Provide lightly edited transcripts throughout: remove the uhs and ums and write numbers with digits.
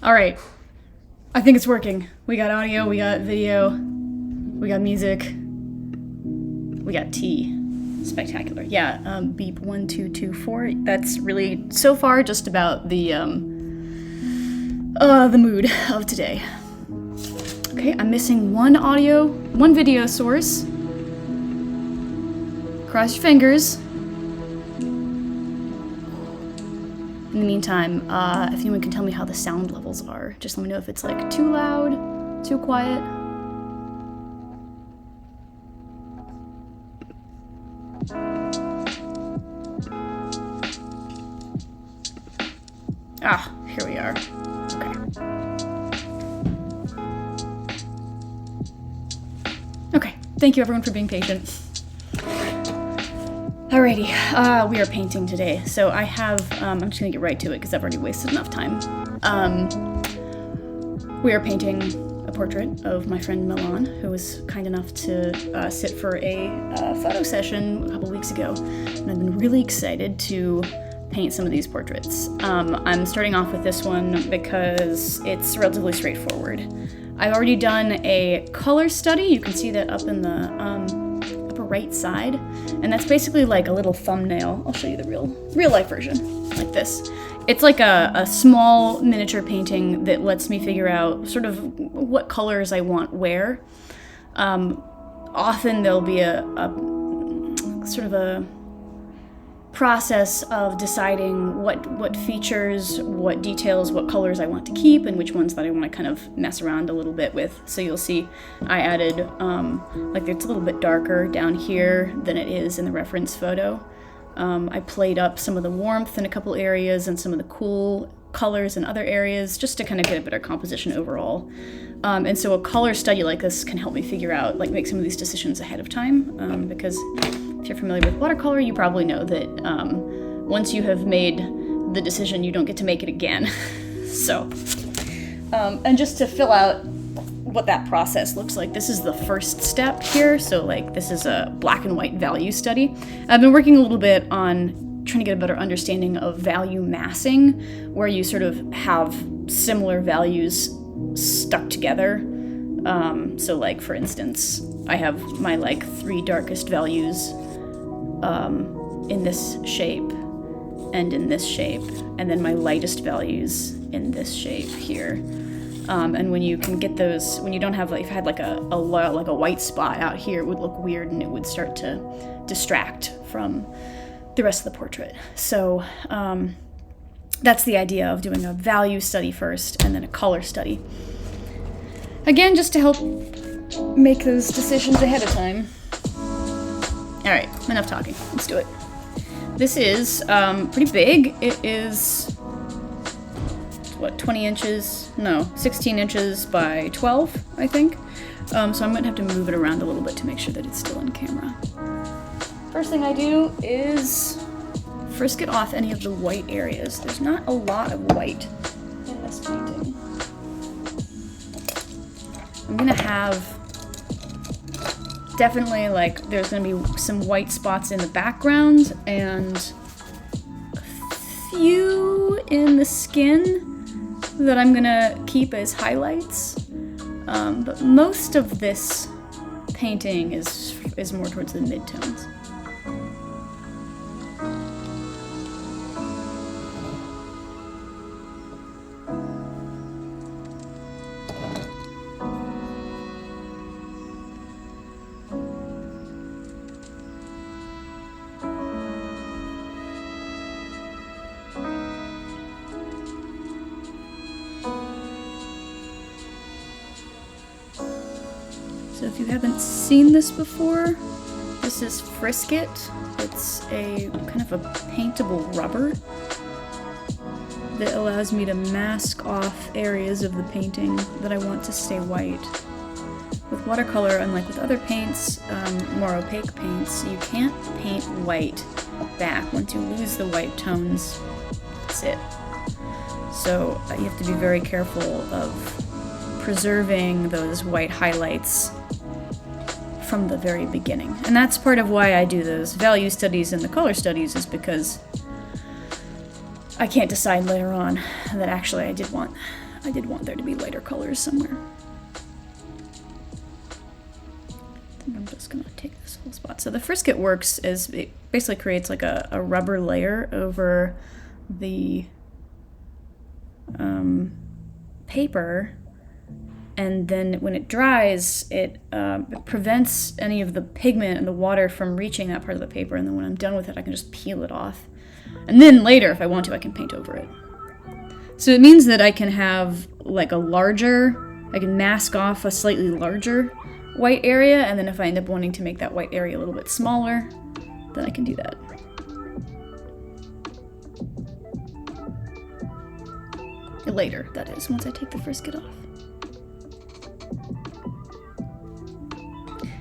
Alright. I think it's working. We got audio, we got video, we got music, we got tea. Spectacular. Yeah, beep 1224. That's really, so far, just about the mood of today. Okay, I'm missing one video source. Cross your fingers. In the meantime, if anyone can tell me how the sound levels are, just let me know if it's like too loud, too quiet. Ah, here we are. Okay, thank you everyone for being patient. Alrighty, we are painting today. So I have, I'm just gonna get right to it because I've already wasted enough time. We are painting a portrait of my friend Milan, who was kind enough to sit for a photo session a couple weeks ago. And I've been really excited to paint some of these portraits. I'm starting off with this one because it's relatively straightforward. I've already done a color study. You can see that up in the upper right side, and that's basically like a little thumbnail. I'll show you the real life version, like this. It's like a small miniature painting that lets me figure out sort of what colors I want where. Often there'll be a sort of a process of deciding what features, what details, what colors I want to keep, and which ones that I want to kind of mess around a little bit with. So you'll see I added, like it's a little bit darker down here than it is in the reference photo. I played up some of the warmth in a couple areas and some of the cool colors in other areas just to kind of get a better composition overall. And so a color study like this can help me figure out, like make some of these decisions ahead of time, because if you're familiar with watercolor, you probably know that once you have made the decision, you don't get to make it again. So, and just to fill out what that process looks like, this is the first step here. So like this is a black and white value study. I've been working a little bit on trying to get a better understanding of value massing, where you sort of have similar values stuck together. So like for instance, I have my like 3 darkest values in this shape and in this shape, and then my lightest values in this shape here. And when you can get those, when you don't have, like, if I had like a white spot out here, it would look weird and it would start to distract from the rest of the portrait. So that's the idea of doing a value study first and then a color study. Again, just to help make those decisions ahead of time. All right, enough talking. Let's do it. This is pretty big. It is, what, 20 inches? No, 16 inches by 12, I think. So I'm gonna have to move it around a little bit to make sure that it's still in camera. First thing I do is first get off any of the white areas. There's not a lot of white in this painting. I'm gonna have definitely, like, there's gonna be some white spots in the background and a few in the skin that I'm gonna keep as highlights. But most of this painting is more towards the midtones. So if you haven't seen this before, this is Frisket. It's a kind of a paintable rubber that allows me to mask off areas of the painting that I want to stay white. With watercolor, unlike with other paints, more opaque paints, you can't paint white back. Once you lose the white tones, that's it. So you have to be very careful of preserving those white highlights from the very beginning. And that's part of why I do those value studies and the color studies, is because I can't decide later on that actually I did want there to be lighter colors somewhere. I'm just gonna take this whole spot. So the frisket works is it basically creates like a rubber layer over the paper, and then when it dries, it prevents any of the pigment and the water from reaching that part of the paper, and then when I'm done with it, I can just peel it off. And then later, if I want to, I can paint over it. So it means that I can have like I can mask off a slightly larger white area, and then if I end up wanting to make that white area a little bit smaller, then I can do that. Later, that is, once I take the frisket off.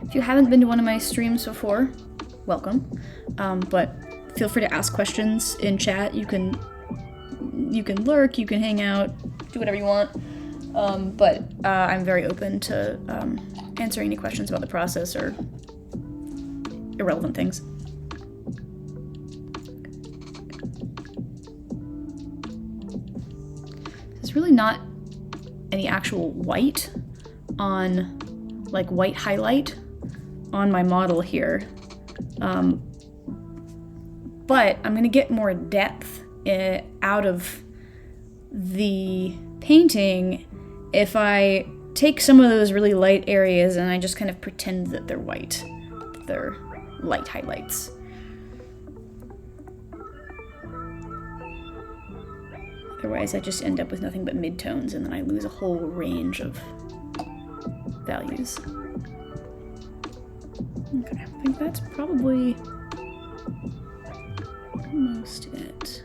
If you haven't been to one of my streams before, welcome. But feel free to ask questions in chat. You can lurk, you can hang out, do whatever you want. But I'm very open to answering any questions about the process or irrelevant things. There's really not any actual white on, like white highlight on my model here. But I'm gonna get more depth out of the painting if I take some of those really light areas and I just kind of pretend that they're white. They're light highlights. Otherwise I just end up with nothing but midtones and then I lose a whole range of values. Okay, I think that's probably almost it.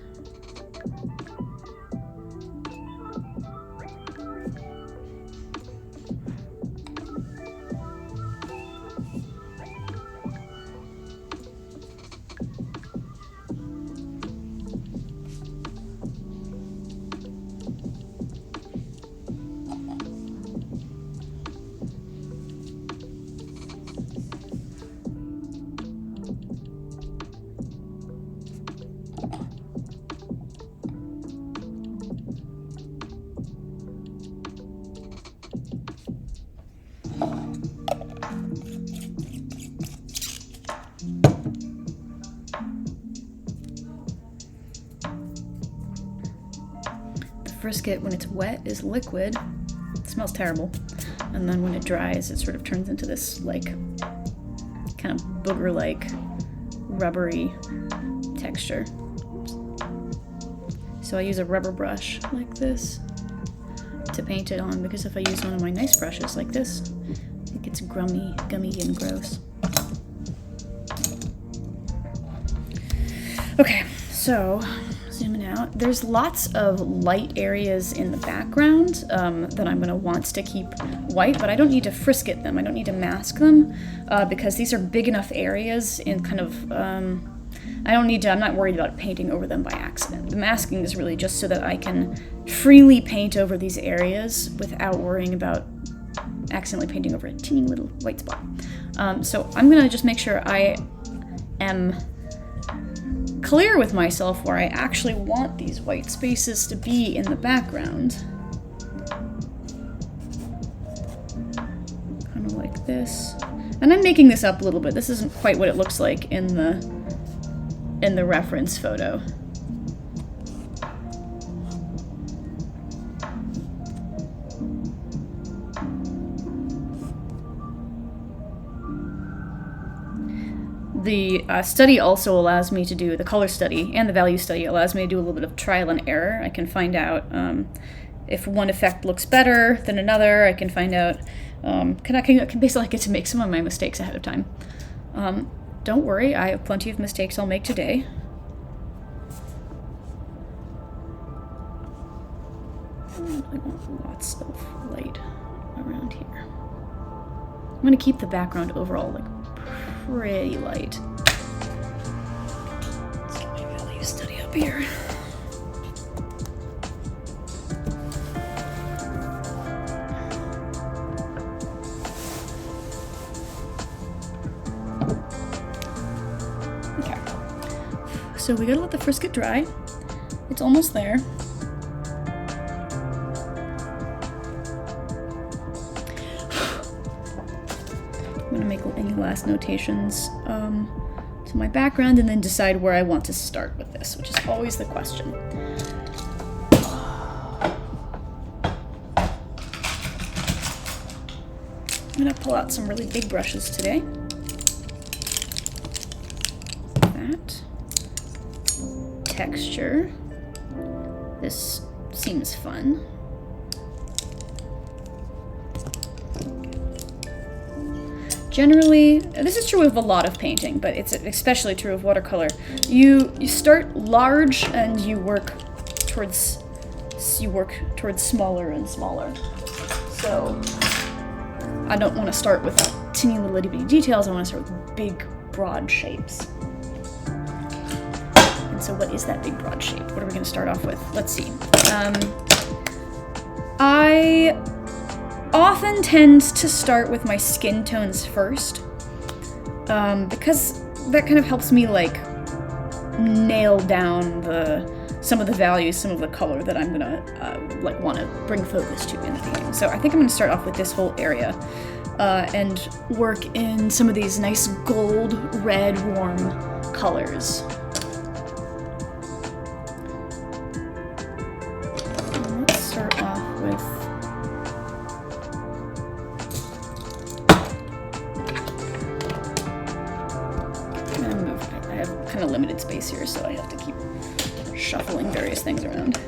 Frisket, when it's wet, is liquid. It smells terrible. And then when it dries, it sort of turns into this, like, kind of booger-like, rubbery texture. So I use a rubber brush like this to paint it on, because if I use one of my nice brushes like this, it gets gummy and gross. Okay, so zooming out, there's lots of light areas in the background that I'm going to want to keep white, but I don't need to frisket them. I don't need to mask them because these are big enough areas in kind of, I'm not worried about painting over them by accident. The masking is really just so that I can freely paint over these areas without worrying about accidentally painting over a teeny little white spot. So I'm going to just make sure I am clear with myself where I actually want these white spaces to be in the background. Kind of like this. And I'm making this up a little bit. This isn't quite what it looks like in the reference photo. The study also allows me to do, the color study and the value study allows me to do a little bit of trial and error. I can find out if one effect looks better than another. I can find out, I can basically get to make some of my mistakes ahead of time. Don't worry, I have plenty of mistakes I'll make today. I want lots of light around here. I'm going to keep the background overall like pretty light. Let's get my value study up here. Okay. So we gotta let the frisket dry. It It's almost there. I'm gonna make any last notations to my background and then decide where I want to start with this, which is always the question. I'm gonna pull out some really big brushes today. That. Texture. This seems fun. Generally, this is true of a lot of painting, but it's especially true of watercolor. You start large and you work towards smaller and smaller. So I don't want to start with teeny little itty bitty details. I want to start with big, broad shapes. And so, what is that big, broad shape? What are we going to start off with? Let's see. I often tend to start with my skin tones first, because that kind of helps me like nail down some of the values, some of the color that I'm gonna like want to bring focus to in the painting. So I think I'm gonna start off with this whole area and work in some of these nice gold, red, warm colors. Let's start off with I have kind of limited space here, so I have to keep shuffling various things around.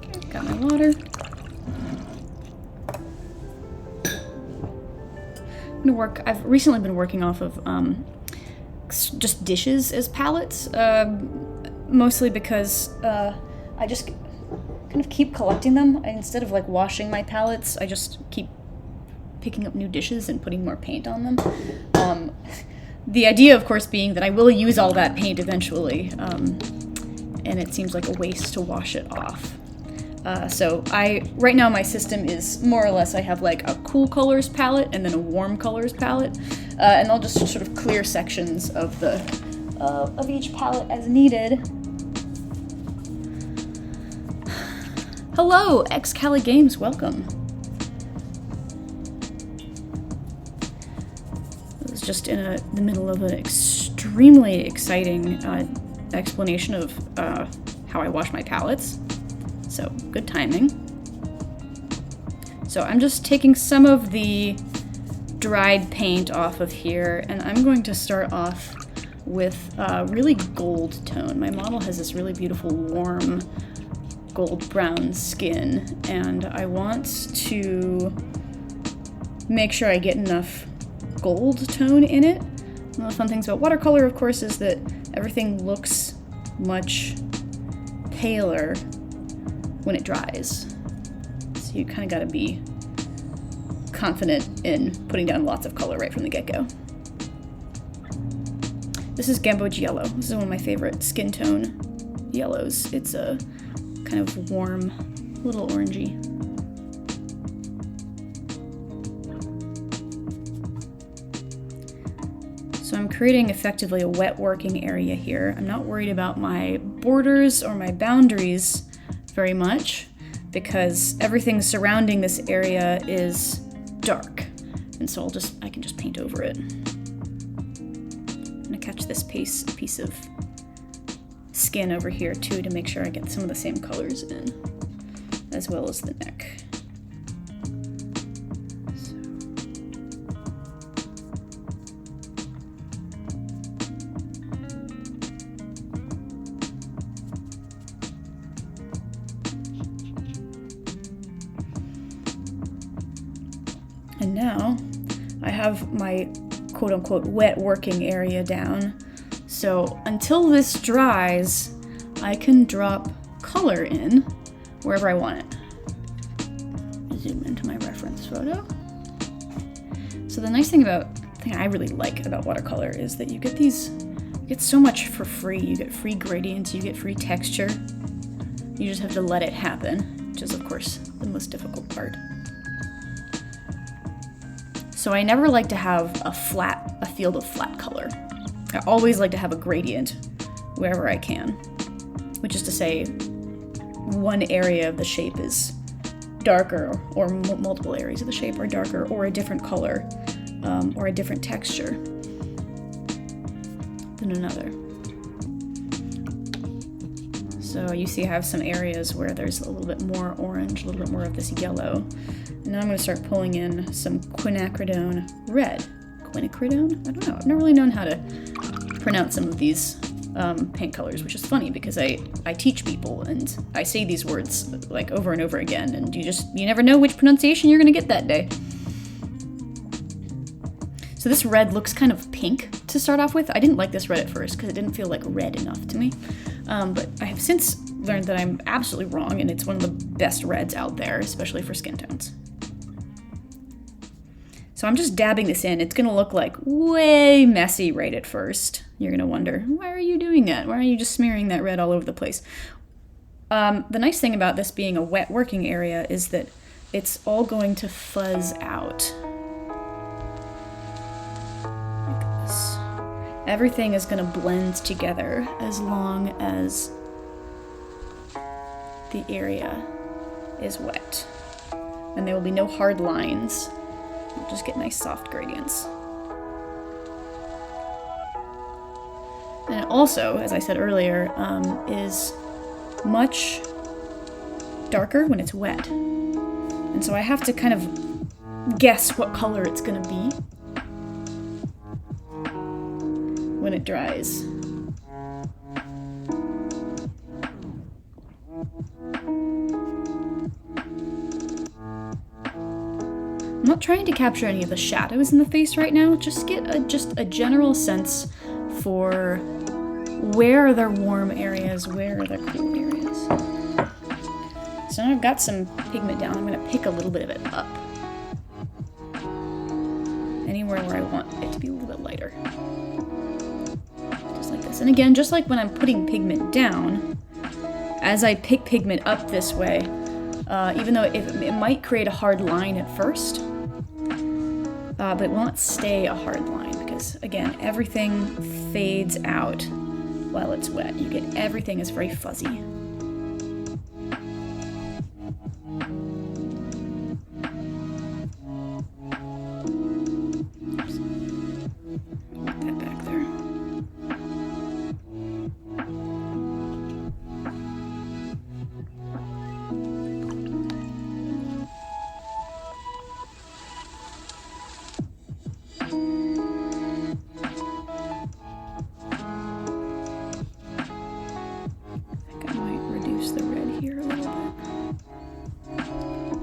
Okay, got my water. I've recently been working off of just dishes as palettes, mostly because I just kind of keep collecting them. Instead of like washing my palettes, I just keep picking up new dishes and putting more paint on them. The idea, of course, being that I will use all that paint eventually, and it seems like a waste to wash it off. So right now my system is more or less I have like a cool colors palette and then a warm colors palette, and I'll just sort of clear sections of each palette as needed. Hello, Xcali Games, welcome. I was just in the middle of an extremely exciting explanation of how I wash my palettes, so good timing. So I'm just taking some of the dried paint off of here, and I'm going to start off with a really gold tone. My model has this really beautiful warm gold brown skin, and I want to make sure I get enough gold tone in it. One of the fun things about watercolor, of course, is that everything looks much paler when it dries. So you kind of gotta be confident in putting down lots of color right from the get-go. This is Gamboge Yellow. This is one of my favorite skin tone yellows. It's a kind of warm, little orangey. So I'm creating effectively a wet working area here. I'm not worried about my borders or my boundaries very much because everything surrounding this area is dark. And so I can just paint over it. I'm gonna catch this piece of skin over here too to make sure I get some of the same colors in, as well as the neck. And now I have my quote-unquote wet working area down. So until this dries, I can drop color in wherever I want it. Zoom into my reference photo. So the nice thing I really like about watercolor is that you get so much for free. You get free gradients, you get free texture. You just have to let it happen, which is of course the most difficult part. So I never like to have a field of flat color. I always like to have a gradient wherever I can, which is to say one area of the shape is darker, or multiple areas of the shape are darker, or a different color, or a different texture than another. So you see I have some areas where there's a little bit more orange, a little bit more of this yellow. And now I'm going to start pulling in some quinacridone red. Quinacridone? I don't know. I've never really known how to pronounce some of these paint colors, which is funny because I teach people and I say these words like over and over again, and you never know which pronunciation you're going to get that day. So this red looks kind of pink to start off with. I didn't like this red at first because it didn't feel like red enough to me. But I have since learned that I'm absolutely wrong, and it's one of the best reds out there, especially for skin tones. So I'm just dabbing this in. It's gonna look like way messy right at first. You're gonna wonder, why are you doing that? Why are you just smearing that red all over the place? The nice thing about this being a wet working area is that it's all going to fuzz out. Like this. Everything is gonna blend together as long as the area is wet. And there will be no hard lines. You'll just get nice soft gradients. And it also, as I said earlier, is much darker when it's wet. And so I have to kind of guess what color it's gonna be when it dries. I'm not trying to capture any of the shadows in the face right now, just get a general sense for where are there warm areas, where are there cool areas. So now I've got some pigment down, I'm going to pick a little bit of it up. Anywhere where I want it to be a little bit lighter. Just like this. And again, just like when I'm putting pigment down, as I pick pigment up this way, even though it might create a hard line at first, but it will not stay a hard line because, again, everything fades out while it's wet. You get everything is very fuzzy. Oops. Put that back there.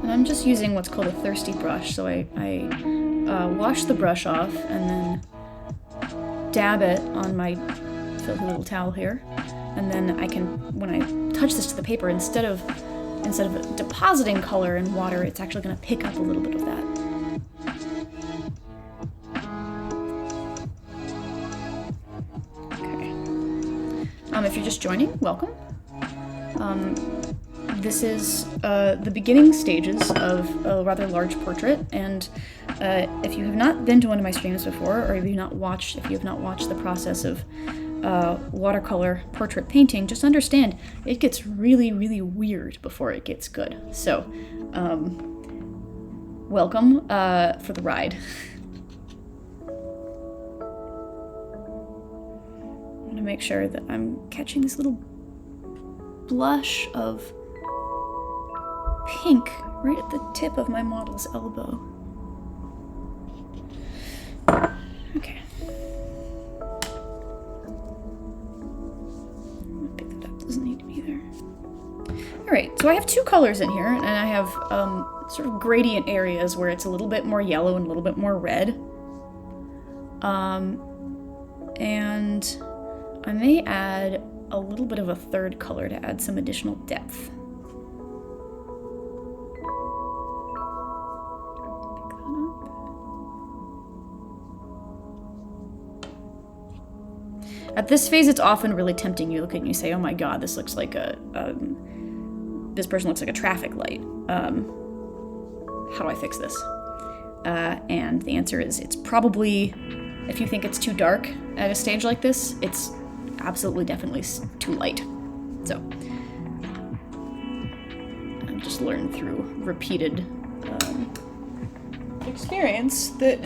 I'm just using what's called a thirsty brush, so I wash the brush off and then dab it on my filthy little towel here, and then I can, when I touch this to the paper, instead of depositing color in water, it's actually going to pick up a little bit of that. Okay. If you're just joining, welcome. This is the beginning stages of a rather large portrait, and if you have not been to one of my streams before, or if you have not watched the process of watercolor portrait painting, just understand it gets really, really weird before it gets good. So, welcome for the ride. I'm gonna make sure that I'm catching this little blush of pink right at the tip of my model's elbow. Okay. Pick that up, doesn't need to be there. Alright, so I have two colors in here, and I have sort of gradient areas where it's a little bit more yellow and a little bit more red. And I may add a little bit of a third color to add some additional depth. At this phase, it's often really tempting. You look at it and you say, oh my god, this looks like this person looks like a traffic light. How do I fix this? And the answer is it's probably, if you think it's too dark at a stage like this, it's absolutely definitely too light. So I've just learned through repeated experience that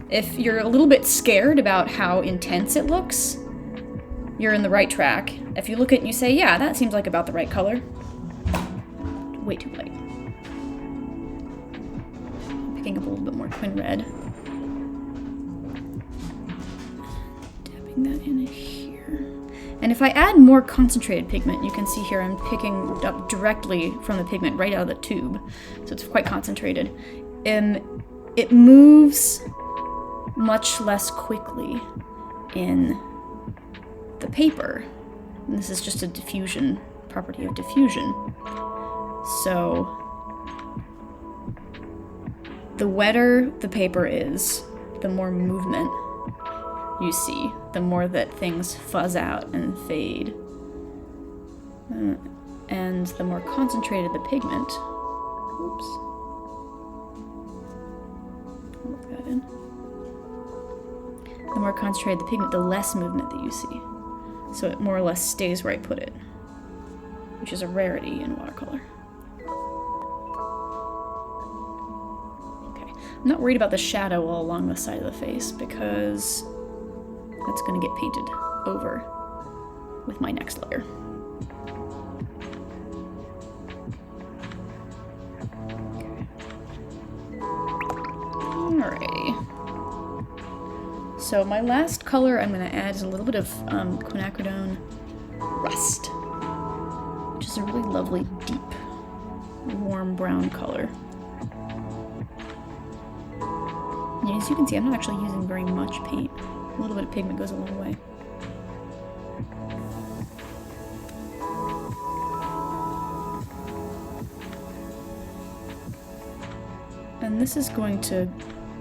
if you're a little bit scared about how intense it looks, you're in the right track. If you look at it and you say, yeah, that seems like about the right color, way too light. Picking up a little bit more twin red. Dabbing that in here. And if I add more concentrated pigment, you can see here I'm picking up directly from the pigment right out of the tube. So it's quite concentrated. It moves much less quickly in the paper. And this is just a diffusion, property of diffusion. So the wetter the paper is, the more movement you see, the more that things fuzz out and fade. And the more concentrated the pigment, oops, look that in. The more concentrated the pigment, the less movement that you see. So it more or less stays where I put it, which is a rarity in watercolor. Okay, I'm not worried about the shadow all along the side of the face because that's going to get painted over with my next layer. Alrighty. So my last color I'm going to add is a little bit of quinacridone rust, which is a really lovely, deep, warm brown color. And as you can see, I'm not actually using very much paint. A little bit of pigment goes a long way. And this is going to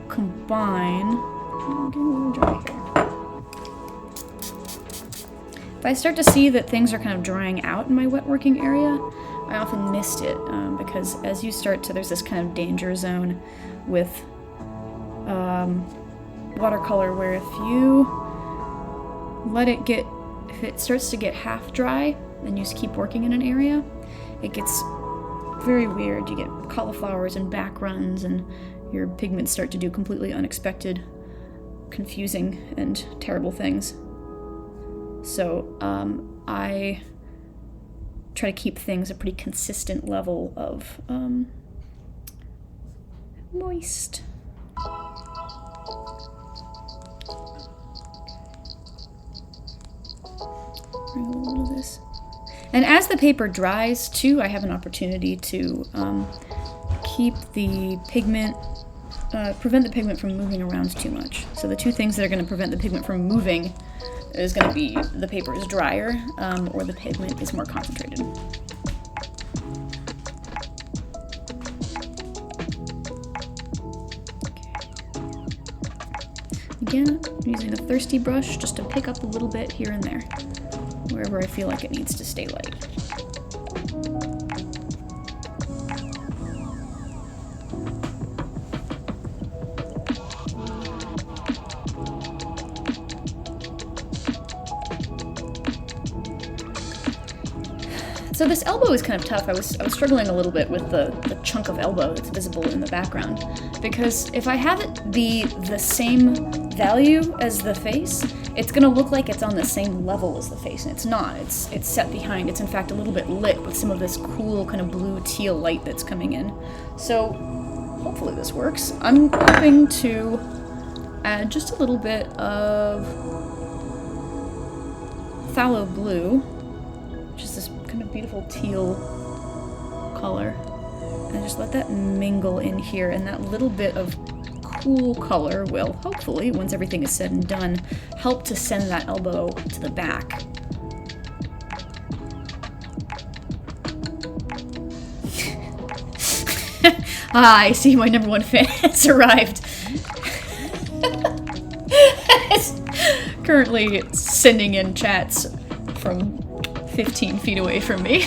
combine. I'm getting a little dry here. If I start to see that things are kind of drying out in my wet working area, I often mist it because as you start to, there's this kind of danger zone with watercolor where if you let it get, if it starts to get half dry and you just keep working in an area, it gets very weird. You get cauliflowers and back runs and your pigments start to do completely unexpected, confusing and terrible things. So I try to keep things a pretty consistent level of moist. Bring a little of this. And as the paper dries too, I have an opportunity to keep the pigment, prevent the pigment from moving around too much. So the two things that are going to prevent the pigment from moving is going to be the paper is drier or the pigment is more concentrated. Again, I'm using a thirsty brush just to pick up a little bit here and there, wherever I feel like it needs to stay light. So this elbow is kind of tough. I was struggling a little bit with the chunk of elbow that's visible in the background, because if I have it be the same value as the face, it's going to look like it's on the same level as the face, and it's not. It's set behind. It's in fact a little bit lit with some of this cool kind of blue teal light that's coming in. So hopefully this works. I'm hoping to add just a little bit of phthalo blue, which is this kind of beautiful teal color, and just let that mingle in here, and that little bit of cool color will hopefully, once everything is said and done, help to send that elbow to the back. I see my number one fan has arrived. It's currently sending in chats from 15 feet away from me.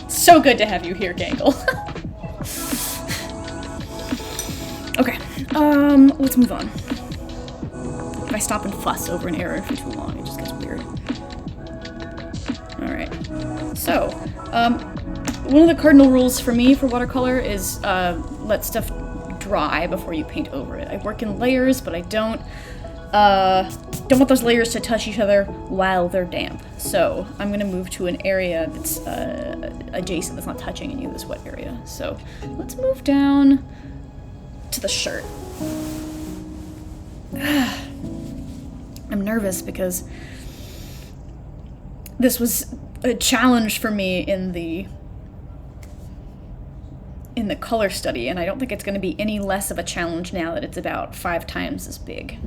So good to have you here, Gangle. Let's move on. If I stop and fuss over an error for too long, it just gets weird. Alright. So, one of the cardinal rules for me for watercolor is let stuff dry before you paint over it. I work in layers, but I don't want those layers to touch each other while they're damp. So I'm gonna move to an area that's adjacent, that's not touching any of this wet area. So let's move down to the shirt. I'm nervous because this was a challenge for me in the color study, and I don't think it's going to be any less of a challenge now that it's about 5 times as big.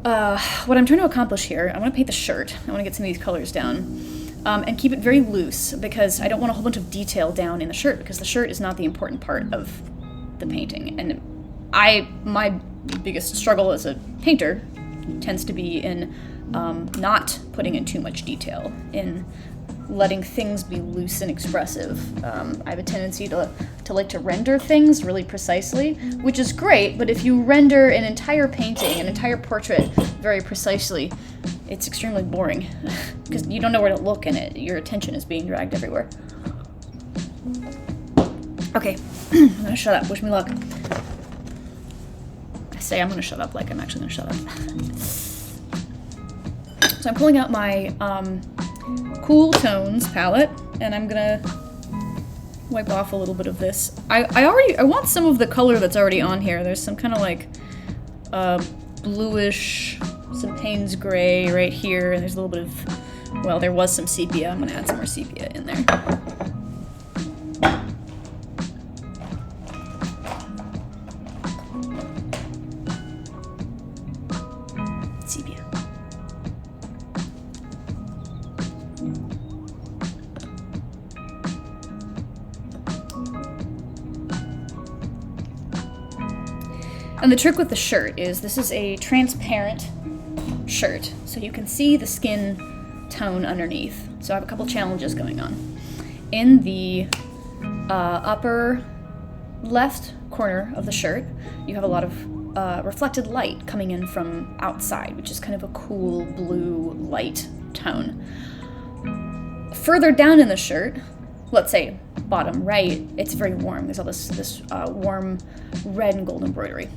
What I'm trying to accomplish here, I want to paint the shirt. I want to get some of these colors down. And keep it very loose, because I don't want a whole bunch of detail down in the shirt, because the shirt is not the important part of the painting. And my biggest struggle as a painter tends to be in not putting in too much detail, in letting things be loose and expressive. I have a tendency to like to render things really precisely, which is great, but if you render an entire painting, an entire portrait very precisely, it's extremely boring, because you don't know where to look in it. Your attention is being dragged everywhere. Okay, I'm gonna shut up. Wish me luck. I say I'm gonna shut up like I'm actually gonna shut up. So I'm pulling out my Cool Tones palette, and I'm gonna wipe off a little bit of this. I want some of the color that's already on here. There's some kind of like bluish, some Payne's gray right here, and there's a little bit of, well, there was some sepia. I'm gonna add some more sepia in there. Sepia. And the trick with the shirt is this is a transparent shirt, so you can see the skin tone underneath. So I have a couple challenges going on. In the upper left corner of the shirt, you have a lot of reflected light coming in from outside, which is kind of a cool blue light tone. Further down in the shirt, let's say bottom right, it's very warm. There's all this warm red and gold embroidery.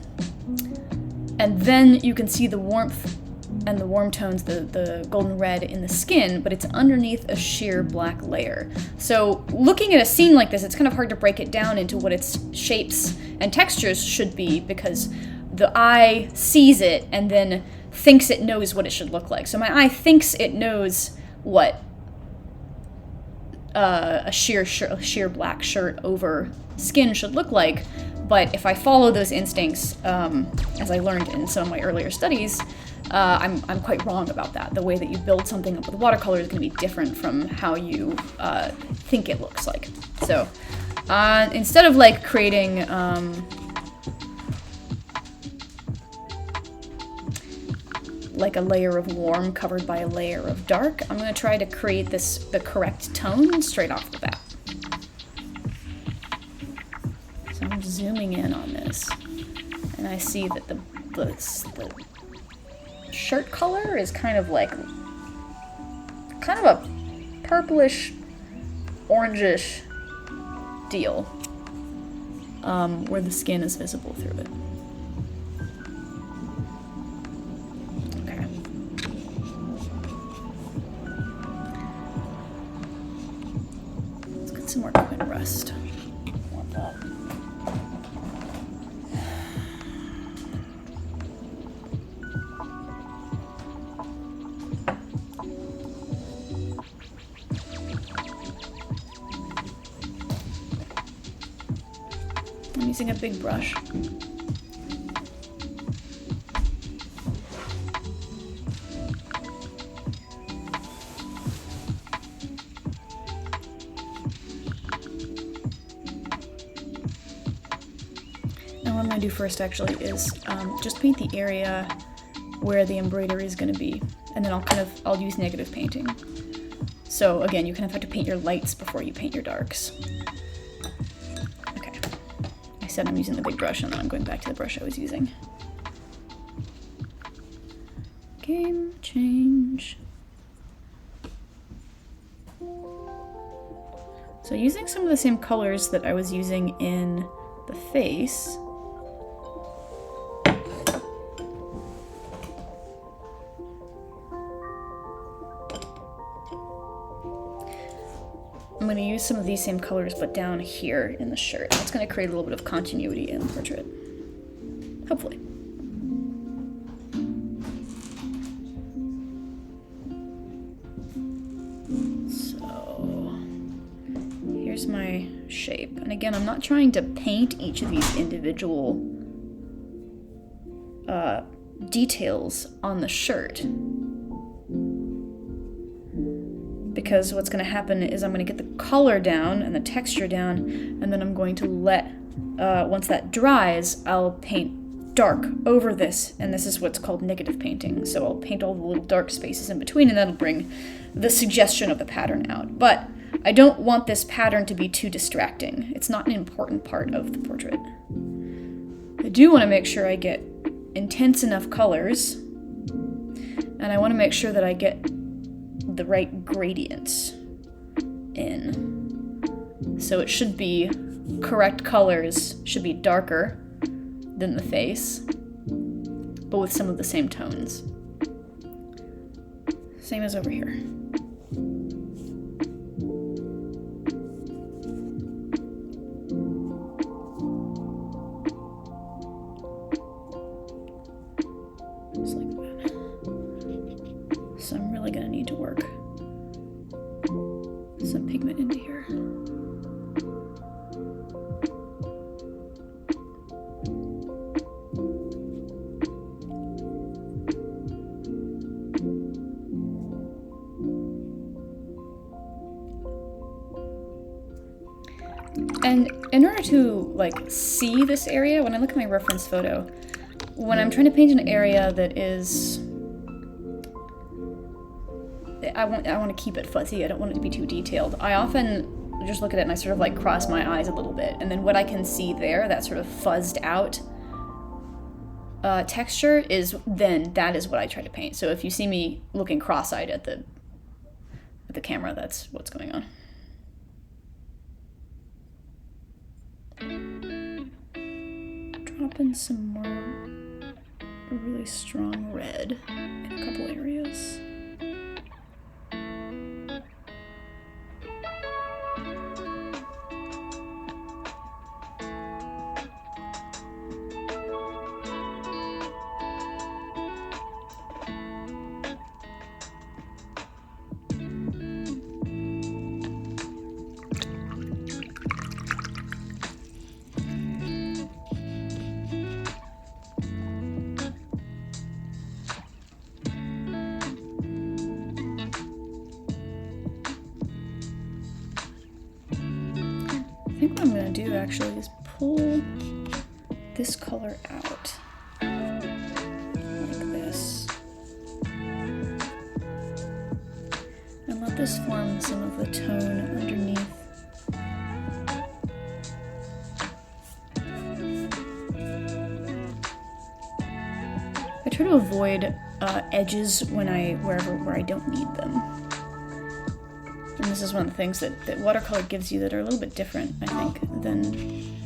And then you can see the warmth and the warm tones, the golden red in the skin, but it's underneath a sheer black layer. So looking at a scene like this, it's kind of hard to break it down into what its shapes and textures should be, because the eye sees it and then thinks it knows what it should look like. So my eye thinks it knows what a sheer black shirt over skin should look like, but if I follow those instincts, as I learned in some of my earlier studies, I'm quite wrong about that. The way that you build something up with watercolor is going to be different from how you think it looks like. So instead of like creating like a layer of warm covered by a layer of dark, I'm going to try to create the correct tone straight off the bat. So I'm zooming in on this, and I see that the shirt color is kind of a purplish, orangish deal, where the skin is visible through it. Some more twin rust. Want that. I'm using a big brush. What I'm going to do first actually is just paint the area where the embroidery is going to be, and then I'll use negative painting. So again, you kind of have to paint your lights before you paint your darks. Okay, I said, I'm using the big brush, and then I'm going back to the brush I was using. Game change. So using some of the same colors that I was using in the face. I'm going to use some of these same colors, but down here in the shirt. That's going to create a little bit of continuity in the portrait. Hopefully. So, here's my shape. And again, I'm not trying to paint each of these individual details on the shirt. Because what's going to happen is I'm going to get the color down and the texture down, and then I'm going to let, once that dries, I'll paint dark over this, and this is what's called negative painting. So I'll paint all the little dark spaces in between, and that'll bring the suggestion of the pattern out. But I don't want this pattern to be too distracting. It's not an important part of the portrait. I do want to make sure I get intense enough colors, and I want to make sure that I get the right gradients in. So it should be correct colors, should be darker than the face, but with some of the same tones. Same as over here. Just like that. So I'm really gonna need to work some pigment into here. And in order to like see this area, when I look at my reference photo, when I'm trying to paint an area that is, I want to keep it fuzzy, I don't want it to be too detailed, I often just look at it and I sort of like cross my eyes a little bit, and then what I can see there, that sort of fuzzed out texture, is then that is what I try to paint. So if you see me looking cross-eyed at the camera, that's what's going on. Drop in some more really strong red in a couple areas. I think what I'm going to do actually is pull this color out, like this, and let this form some of the tone underneath. I try to avoid edges where I don't need them. And this is one of the things that watercolor gives you that are a little bit different, I think, than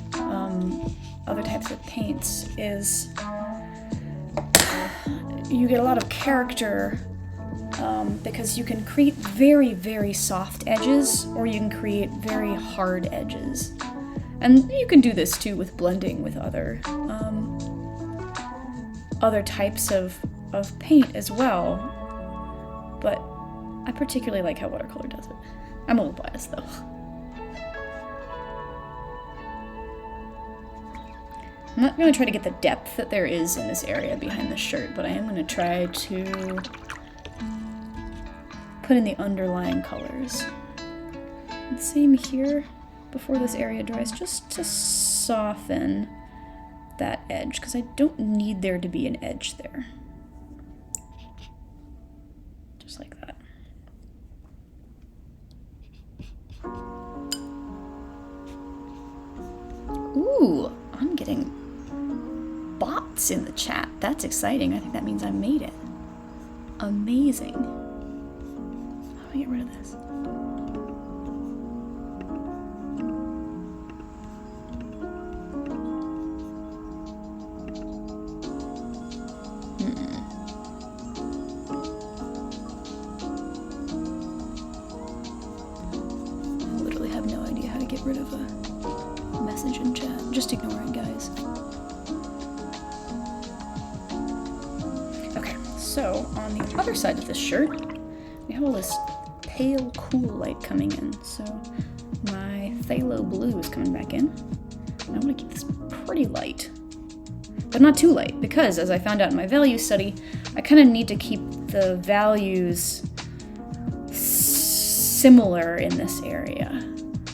other types of paints, is you get a lot of character because you can create very, very soft edges, or you can create very hard edges. And you can do this too with blending with other types of paint as well, but I particularly like how watercolor does it. I'm a little biased though. I'm not going to try to get the depth that there is in this area behind the shirt, but I am going to try to put in the underlying colors. And same here, before this area dries, just to soften that edge, because I don't need there to be an edge there. Just like that. Ooh, on It's in the chat. That's exciting. I think that means I made it. Amazing. How do I get rid of this? I literally have no idea how to get rid of a message in chat. Just ignore it, guys. Okay, so on the other side of this shirt, we have all this pale, cool light coming in. So my phthalo blue is coming back in. And I want to keep this pretty light, but not too light, because as I found out in my value study, I kind of need to keep the values similar in this area.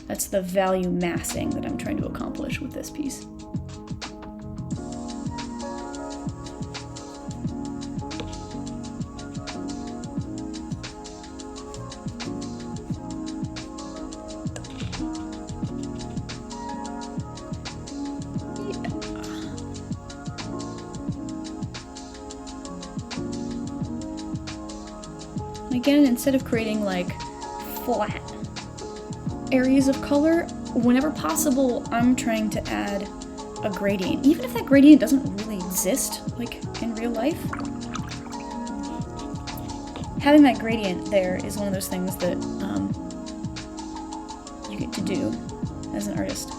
That's the value massing that I'm trying to accomplish with this piece. Again, instead of creating like flat areas of color, whenever possible, I'm trying to add a gradient, even if that gradient doesn't really exist, like in real life. Having that gradient there is one of those things that you get to do as an artist.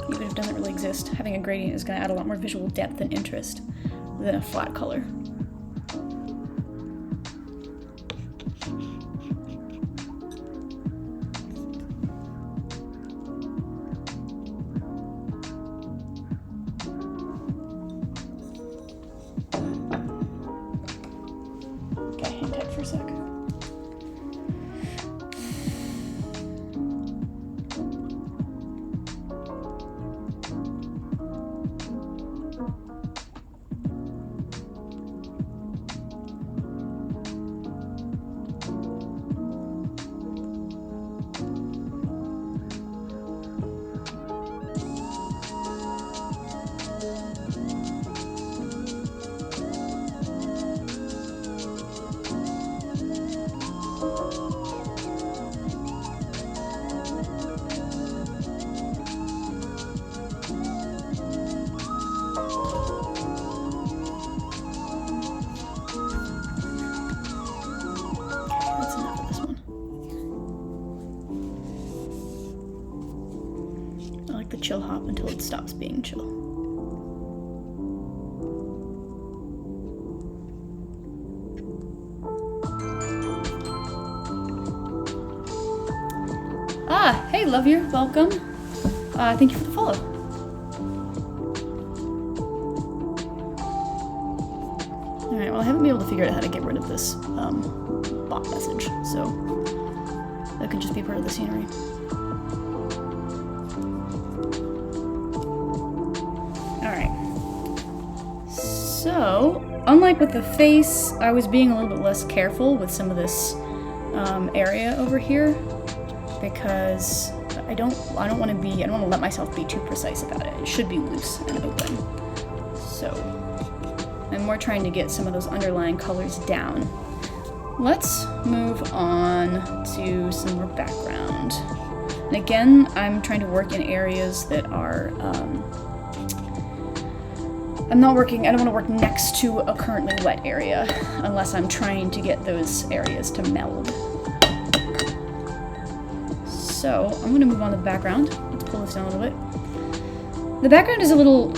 Even if it doesn't really exist, having a gradient is going to add a lot more visual depth and interest than a flat color. Chill hop until it stops being chill. Ah, hey, love you, welcome. Thank you for the follow. Alright, well, I haven't been able to figure out how to get rid of this bot message, so that could just be part of the scenery. So, unlike with the face, I was being a little bit less careful with some of this area over here, because I don't want to let myself be too precise about it. It should be loose and open. So, I'm more trying to get some of those underlying colors down. Let's move on to some more background. And again, I'm trying to work in areas that are I don't want to work next to a currently wet area unless I'm trying to get those areas to meld. So I'm going to move on to the background. Let's pull this down a little bit. The background is a little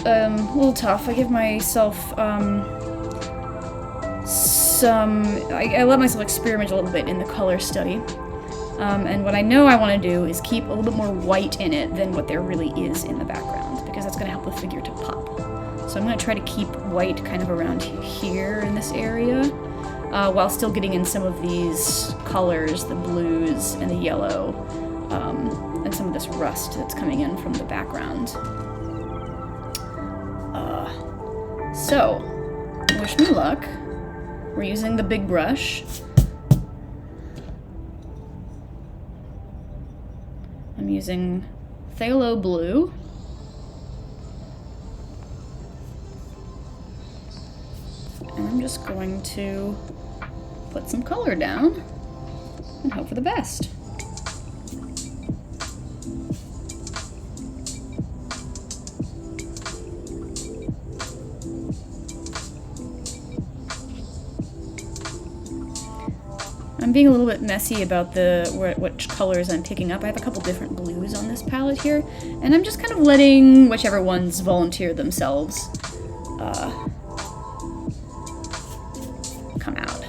tough. I give myself I let myself experiment a little bit in the color study. And what I know I want to do is keep a little bit more white in it than what there really is in the background, because that's going to help the figure to pop. So I'm going to try to keep white kind of around here in this area, while still getting in some of these colors, the blues and the yellow, and some of this rust that's coming in from the background. So, wish me luck. We're using the big brush. I'm using phthalo blue. and I'm just going to put some color down and hope for the best. I'm being a little bit messy about which colors I'm picking up. I have a couple different blues on this palette here, and I'm just kind of letting whichever ones volunteer themselves come out.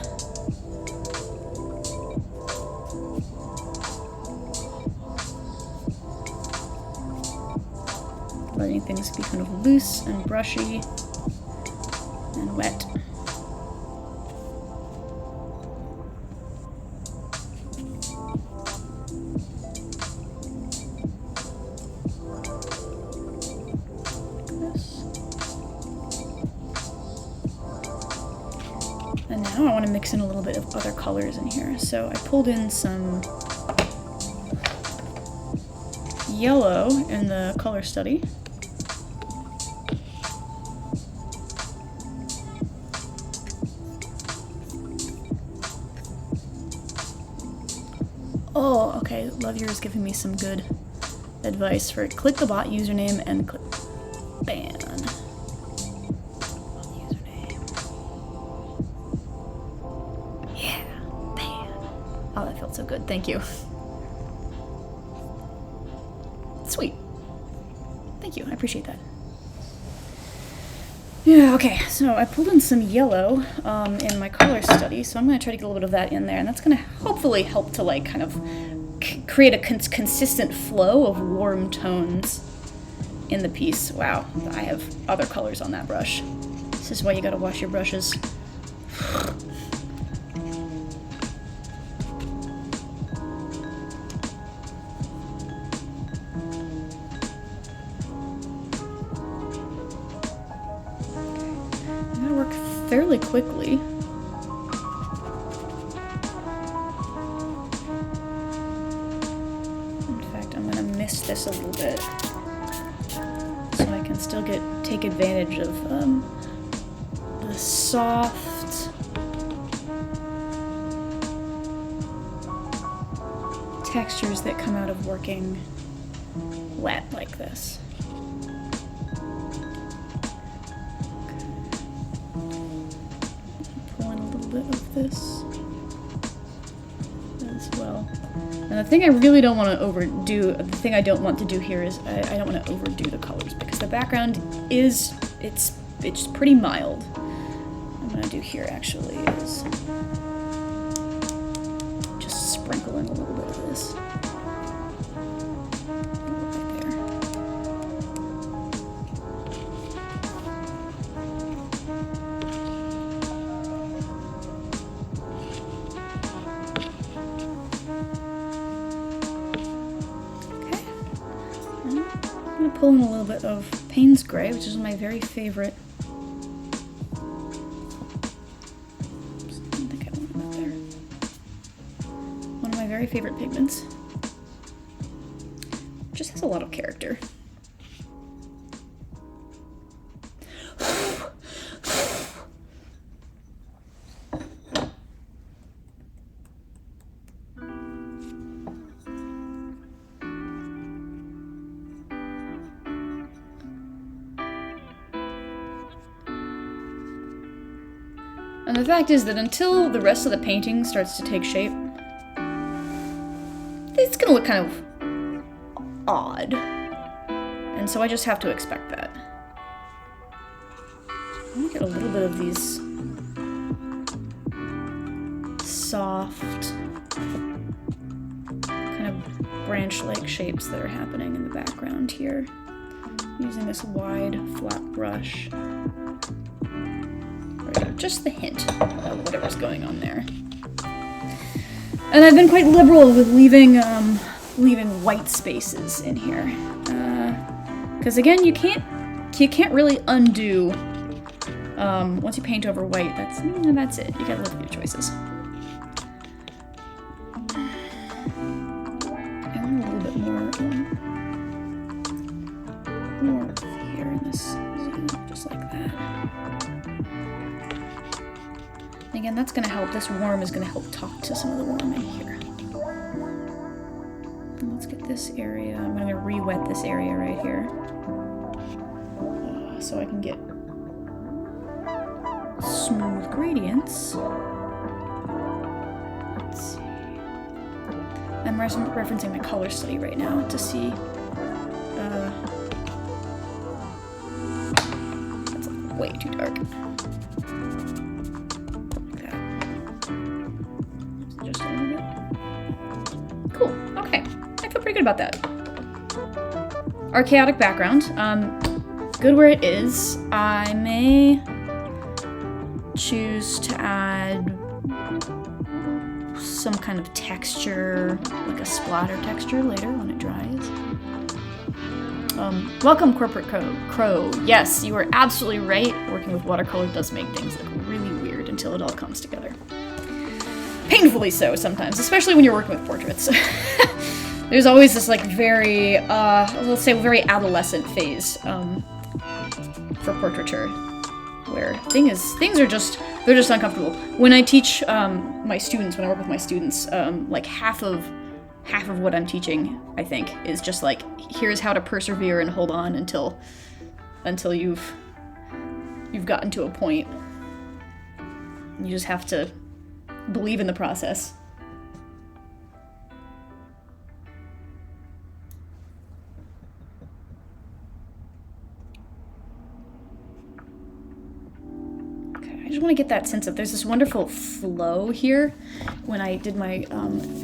Letting things be kind of loose and brushy and wet. And now I want to mix in a little bit of other colors in here. So I pulled in some yellow in the color study. Oh, okay, Lovier is giving me some good advice for click the bot username and click ban. Oh, that felt so good. Thank you. Sweet. Thank you. I appreciate that. Yeah, okay. So I pulled in some yellow in my color study, so I'm going to try to get a little bit of that in there, and that's going to hopefully help to like kind of create a consistent flow of warm tones in the piece. Wow, I have other colors on that brush. This is why you got to wash your brushes. Fairly quickly. In fact, I'm gonna mist this a little bit so I can still take advantage of the soft textures that come out of working wet like this. Bit of this as well. And the thing I really don't want to overdo, the thing I don't want to do here is I don't want to overdo the colors because the background is, it's pretty mild. What I'm going to do here actually is just sprinkle in a little bit of this. Right there. I'm going to pull in a little bit of Payne's Gray, which is one of my very favorite. Oops, I don't think I want that there. One of my very favorite pigments. Just has a lot of character. And the fact is that until the rest of the painting starts to take shape, it's gonna look kind of odd. And so I just have to expect that. I'm gonna get a little bit of these soft, kind of branch-like shapes that are happening in the background here. Using this wide, flat brush. Just the hint of whatever's going on there. And I've been quite liberal with leaving white spaces in here, because again, you can't really undo. Once you paint over white, that's it. You gotta live with your choices. I want a little bit more here in this zone, just like that. again, that's going to help. This worm is going to help talk to some of the worm in here. And let's get this area. I'm going to re-wet this area right here. So I can get smooth gradients. Let's see. I'm referencing my color study right now to see. That's like way too dark. Like that. Just a little bit. Cool. Okay. I feel pretty good about that. Our chaotic background. Good where it is. I may choose to add some kind of texture, like a splatter texture later when it dries. Welcome, Corporate Crow. Yes, you are absolutely right. Working with watercolor does make things look really weird until it all comes together. Painfully so sometimes, especially when you're working with portraits. There's always this like very, let's say very adolescent phase for portraiture, where things are just, they're just uncomfortable. When I teach my students, when I work with my students, like half of what I'm teaching, I think, is just like, here's how to persevere and hold on until you've gotten to a point. You just have to believe in the process. I just want to get that sense of, there's this wonderful flow here. When I did my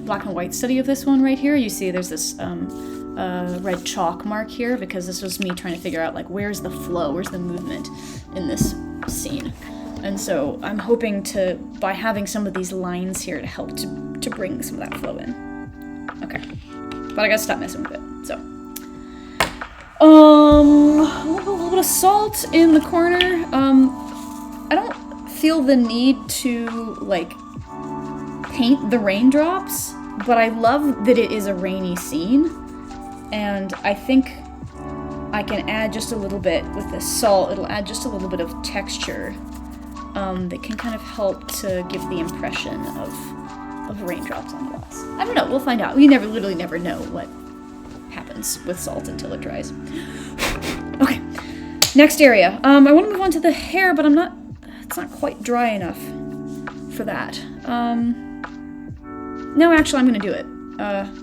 black and white study of this one right here, you see there's this red chalk mark here, because this was me trying to figure out, like, where's the flow, where's the movement in this scene. And so I'm hoping to, by having some of these lines here, to help to bring some of that flow in. Okay. But I gotta stop messing with it, so. A little bit of salt in the corner. I don't feel the need to, like, paint the raindrops, but I love that it is a rainy scene, and I think I can add just a little bit with this salt. It'll add just a little bit of texture that can kind of help to give the impression of raindrops on the walls. I don't know, we'll find out. We literally never know what happens with salt until it dries. Okay, next area. I want to move on to the hair, but it's not quite dry enough for that. No, actually, I'm gonna do it.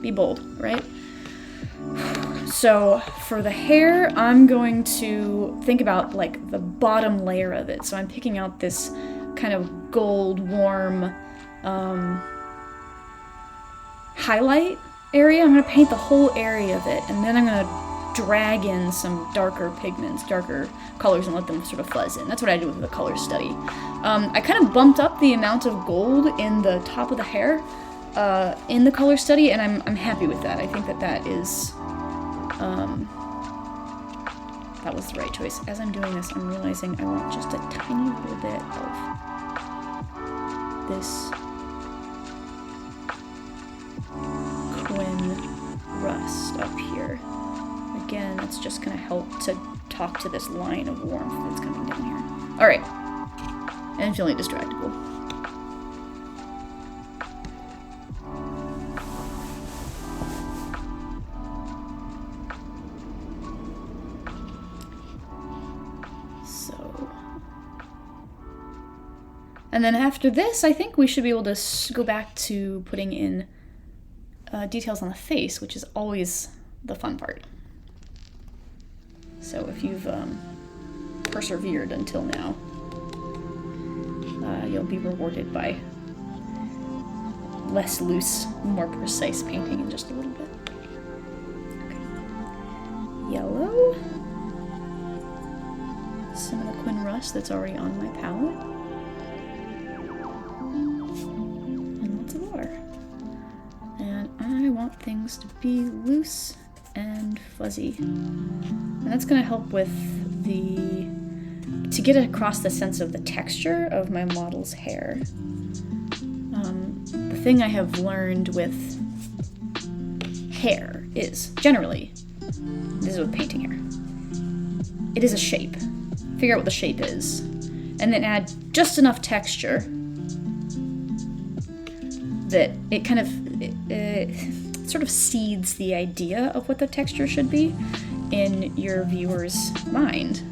Be bold, right? So for the hair, I'm going to think about like the bottom layer of it. So I'm picking out this kind of gold, warm highlight area. I'm gonna paint the whole area of it, and then I'm gonna drag in some darker pigments, darker colors, and let them sort of fuzz in. That's what I do with the color study. I kind of bumped up the amount of gold in the top of the hair in the color study, and I'm happy with that. I think that is that was the right choice. As I'm doing this, I'm realizing I want just a tiny little bit of this Quinn rust up here. Again, that's just going to help to talk to this line of warmth that's coming down here. Alright. And I'm feeling distractible. So. And then after this, I think we should be able to go back to putting in details on the face, which is always the fun part. So if you've persevered until now, you'll be rewarded by less loose, more precise painting in just a little bit. Okay. Yellow. Some of the Quinn rust that's already on my palette. And lots of water. And I want things to be loose and fuzzy. And that's going to help with to get across the sense of the texture of my model's hair. The thing I have learned with hair is, generally, this is with painting hair, it is a shape. Figure out what the shape is, and then add just enough texture that it kind of sort of seeds the idea of what the texture should be in your viewer's mind.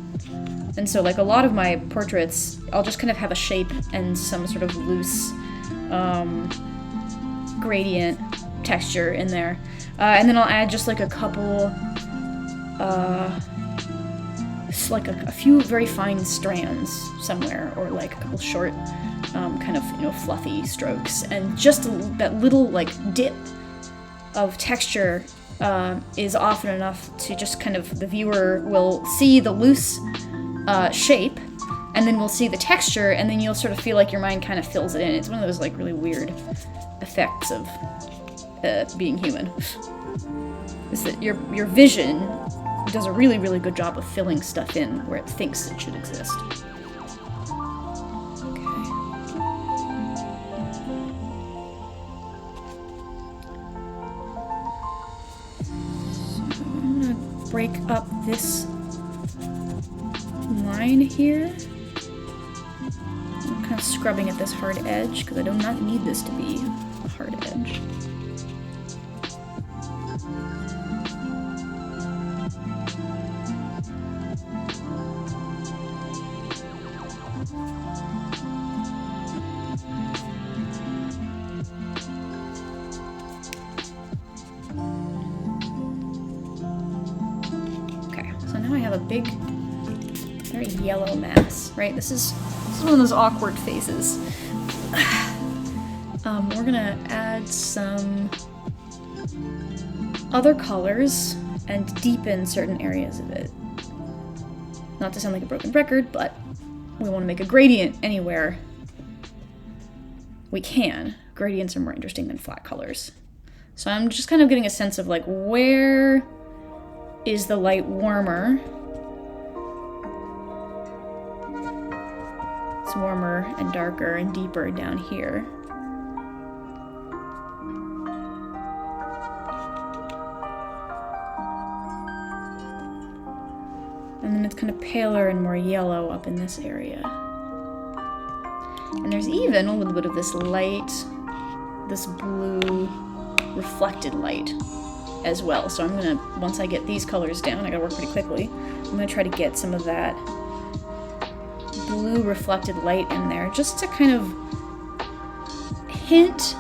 And so like a lot of my portraits, I'll just kind of have a shape and some sort of loose gradient texture in there. And then I'll add just like a couple, like a few very fine strands somewhere, or like a couple short kind of, you know, fluffy strokes. And just that little like dip of texture is often enough to just kind of, the viewer will see the loose shape, and then we'll see the texture, and then you'll sort of feel like your mind kind of fills it in. It's one of those like really weird effects of being human. Is that your vision does a really, really good job of filling stuff in where it thinks it should exist. Okay. So I'm gonna break up this line here. I'm kind of scrubbing at this hard edge because I do not need this to be a hard edge. Okay, so now I have a big, very yellow mass, right? This is one of those awkward phases. We're gonna add some other colors and deepen certain areas of it. Not to sound like a broken record, but we want to make a gradient anywhere we can. Gradients are more interesting than flat colors. So I'm just kind of getting a sense of like, where is the light warmer? It's warmer and darker and deeper down here. And then it's kind of paler and more yellow up in this area. And there's even a little bit of this light, this blue reflected light as well. So I'm gonna, once I get these colors down, I gotta work pretty quickly, I'm gonna try to get some of that blue reflected light in there just to kind of hint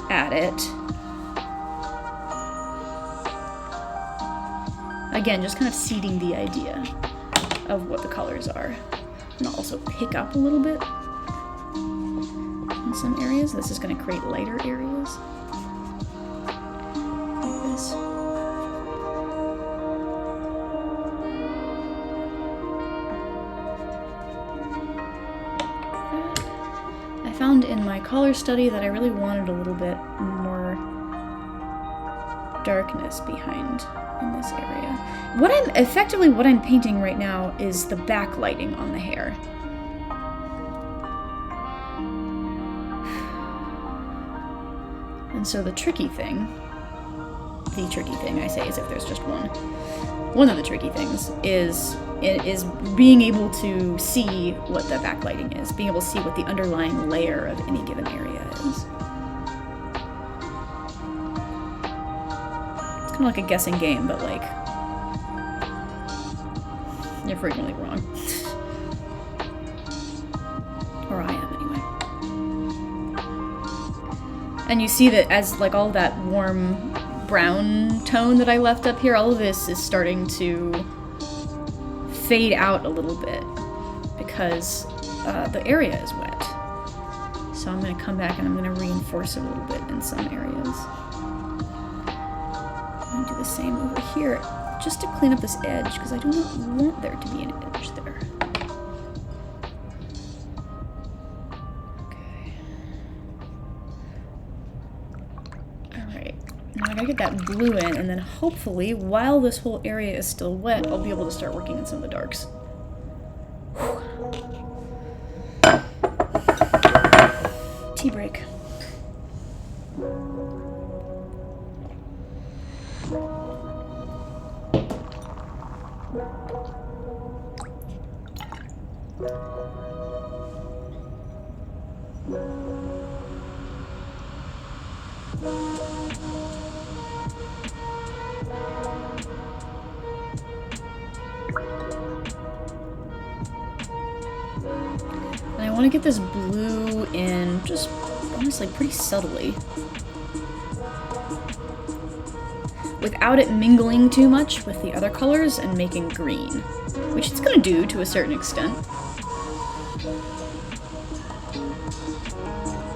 at it. Again, just kind of seeding the idea of what the colors are. And I'll also pick up a little bit in some areas. This is going to create lighter areas. Like this. I found in my color study that I really wanted a little bit more darkness behind in this area. What I'm painting right now is the backlighting on the hair. And so the tricky thing I say, is if there's just one of the tricky things is being able to see what the backlighting is, being able to see what the underlying layer of any given area is. Kind of like a guessing game, but like, you're frequently wrong. Or I am, anyway. And you see that as like all that warm brown tone that I left up here, all of this is starting to fade out a little bit because the area is wet. So I'm going to come back and I'm going to reinforce it a little bit in some areas. Do the same over here, just to clean up this edge, because I do not want there to be an edge there. Okay. Alright, now I gotta get that blue in, and then hopefully, while this whole area is still wet, I'll be able to start working in some of the darks. Whew. Tea break. And I want to get this blue in just honestly pretty subtly, without it mingling too much with the other colors and making green, which it's gonna do to a certain extent.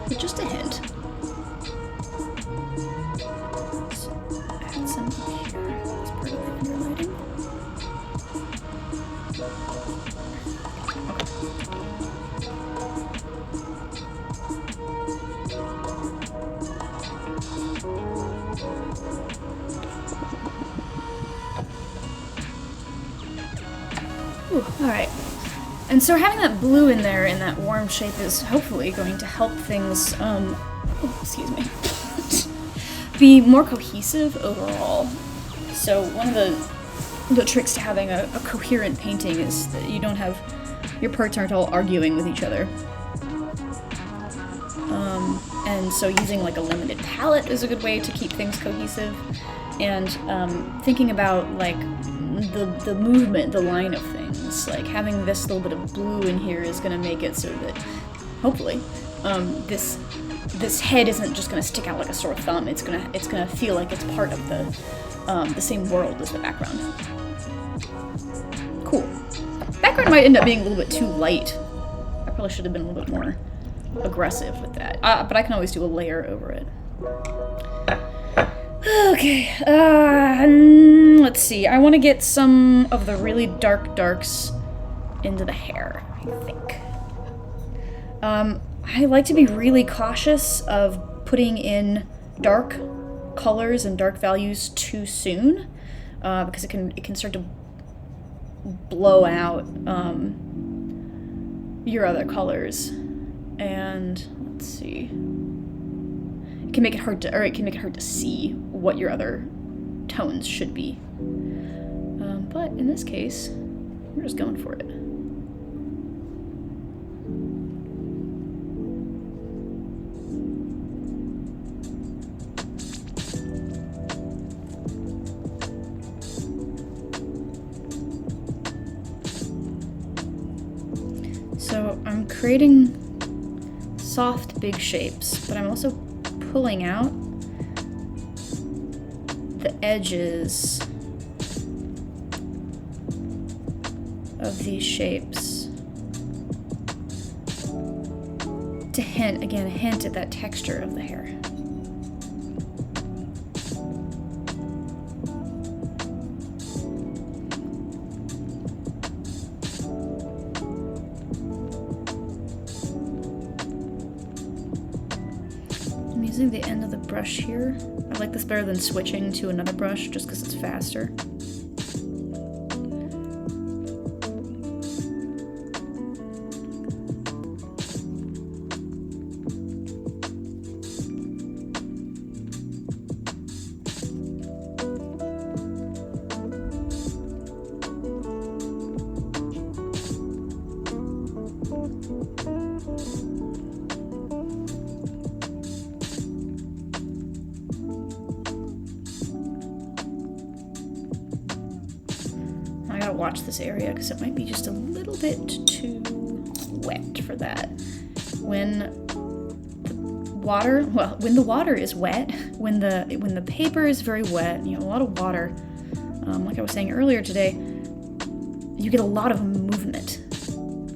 But just a hint. Let's add some here as part of the underlighting. Alright. And so having that blue in there in that warm shape is hopefully going to help things, excuse me, be more cohesive overall. So one of the tricks to having a coherent painting is that you don't have, your parts aren't all arguing with each other. And so using like a limited palette is a good way to keep things cohesive. And thinking about like the movement, the line of things, like having this little bit of blue in here is going to make it so that hopefully this head isn't just going to stick out like a sore thumb. It's gonna feel like it's part of the same world as the background. Cool. Background might end up being a little bit too light. I probably should have been a little bit more aggressive with that, but I can always do a layer over it. Okay, let's see. I want to get some of the really dark darks into the hair, I think. I like to be really cautious of putting in dark colors and dark values too soon, because it can start to blow out your other colors. And let's see. It can make it hard to see what your other tones should be. But in this case, we're just going for it. So I'm creating soft, big shapes, but I'm also pulling out the edges of these shapes to hint at that texture of the hair. I'm using the end of the brush here. I like this better than switching to another brush just because it's faster. Watch this area because it might be just a little bit too wet for that. When the water is wet, when the paper is very wet, you know, a lot of water, like I was saying earlier today, you get a lot of movement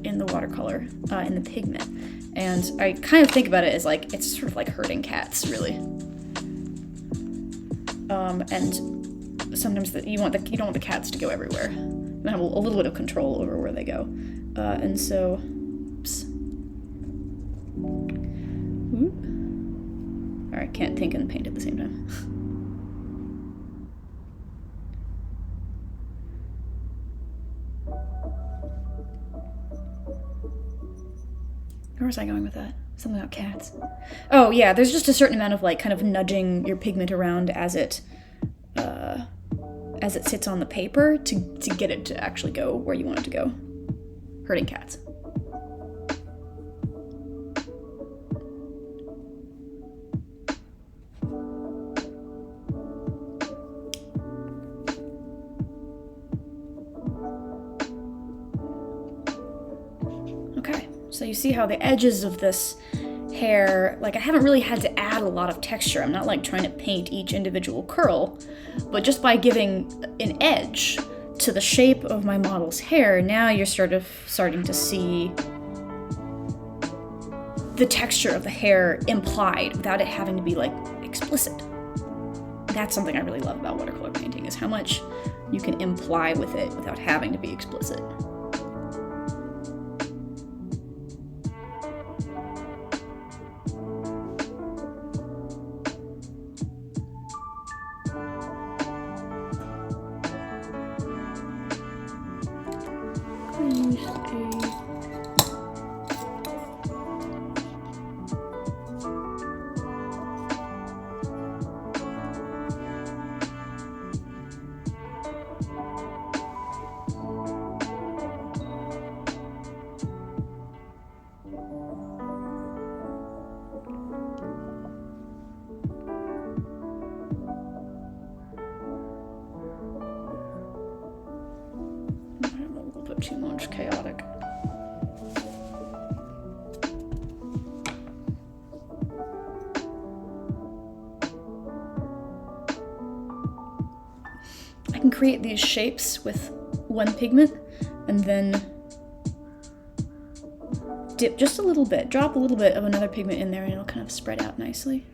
in the watercolor, in the pigment. And I kind of think about it as like, it's sort of like herding cats, really. And sometimes you don't want the cats to go everywhere. And have a little bit of control over where they go. And so, oops. Oop. All right, can't think and paint at the same time. Where was I going with that? Something about cats. Oh yeah, there's just a certain amount of like kind of nudging your pigment around as it sits on the paper to get it to actually go where you want it to go. Herding cats. So you see how the edges of this hair, like I haven't really had to add a lot of texture. I'm not like trying to paint each individual curl, but just by giving an edge to the shape of my model's hair, now you're starting to see the texture of the hair implied without it having to be like explicit. That's something I really love about watercolor painting, is how much you can imply with it without having to be explicit. Too much chaotic. I can create these shapes with one pigment and then dip just a little bit, drop a little bit of another pigment in there, and it'll kind of spread out nicely.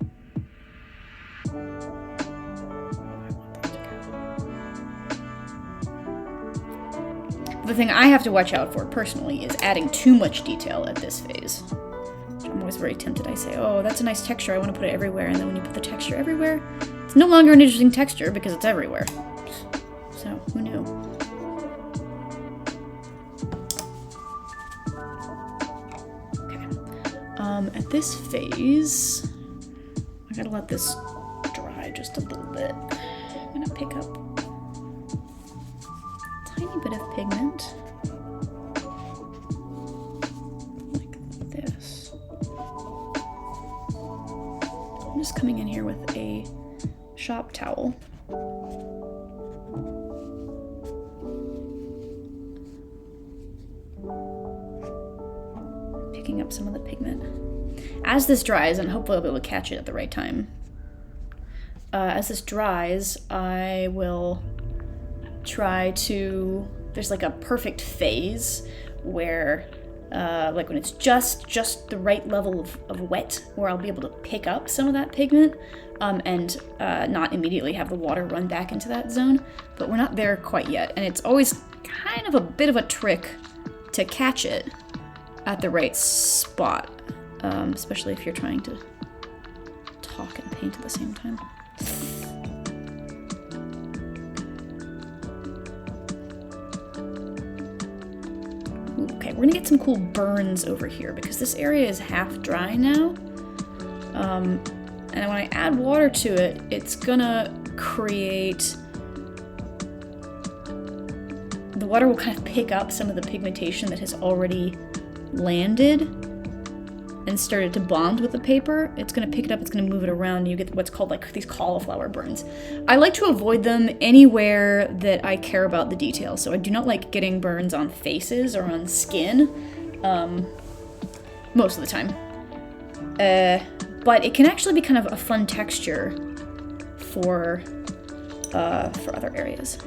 The thing I have to watch out for personally is adding too much detail at this phase. I'm always very tempted. I say, oh, that's a nice texture, I want to put it everywhere, and then when you put the texture everywhere, it's no longer an interesting texture because it's everywhere. So, who knew? Okay. At this phase, I gotta let this dry just a little bit. I'm gonna pick up bit of pigment like this. I'm just coming in here with a shop towel. Picking up some of the pigment. As this dries, and hopefully I'll be able to catch it at the right time. As this dries, I will try to, there's like a perfect phase where like when it's just the right level of wet, where I'll be able to pick up some of that pigment and not immediately have the water run back into that zone, but we're not there quite yet. And it's always kind of a bit of a trick to catch it at the right spot, especially if you're trying to talk and paint at the same time. Okay, we're gonna get some cool burns over here because this area is half dry now. And when I add water to it, it's gonna create... The water will kind of pick up some of the pigmentation that has already landed and started to bond with the paper. It's gonna pick it up, it's gonna move it around, and you get what's called like these cauliflower burns. I like to avoid them anywhere that I care about the details, so I do not like getting burns on faces or on skin, most of the time. But it can actually be kind of a fun texture for other areas.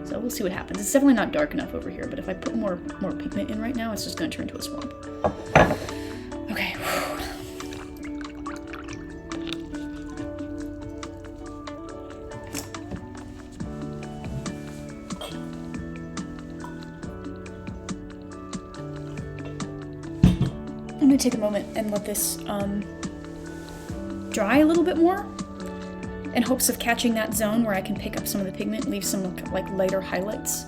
So we'll see what happens. It's definitely not dark enough over here, but if I put more pigment in right now, it's just going to turn into a swamp. Okay. I'm going to take a moment and let this dry a little bit more, in hopes of catching that zone where I can pick up some of the pigment, leave some like lighter highlights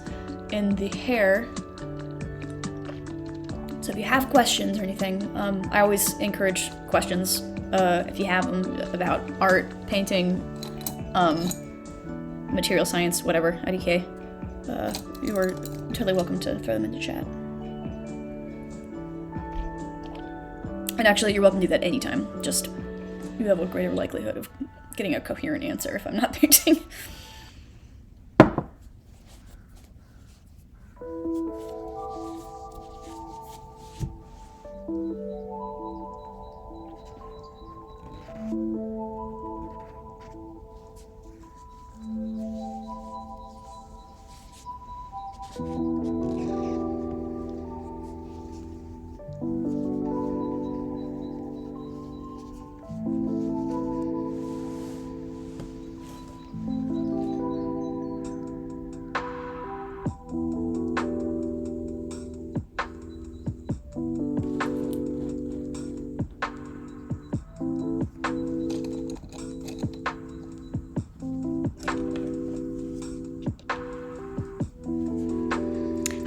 in the hair. So if you have questions or anything, I always encourage questions if you have them about art, painting, material science, whatever, IDK. You are totally welcome to throw them into chat. And actually, you're welcome to do that anytime. Just, you have a greater likelihood of getting a coherent answer if I'm not painting.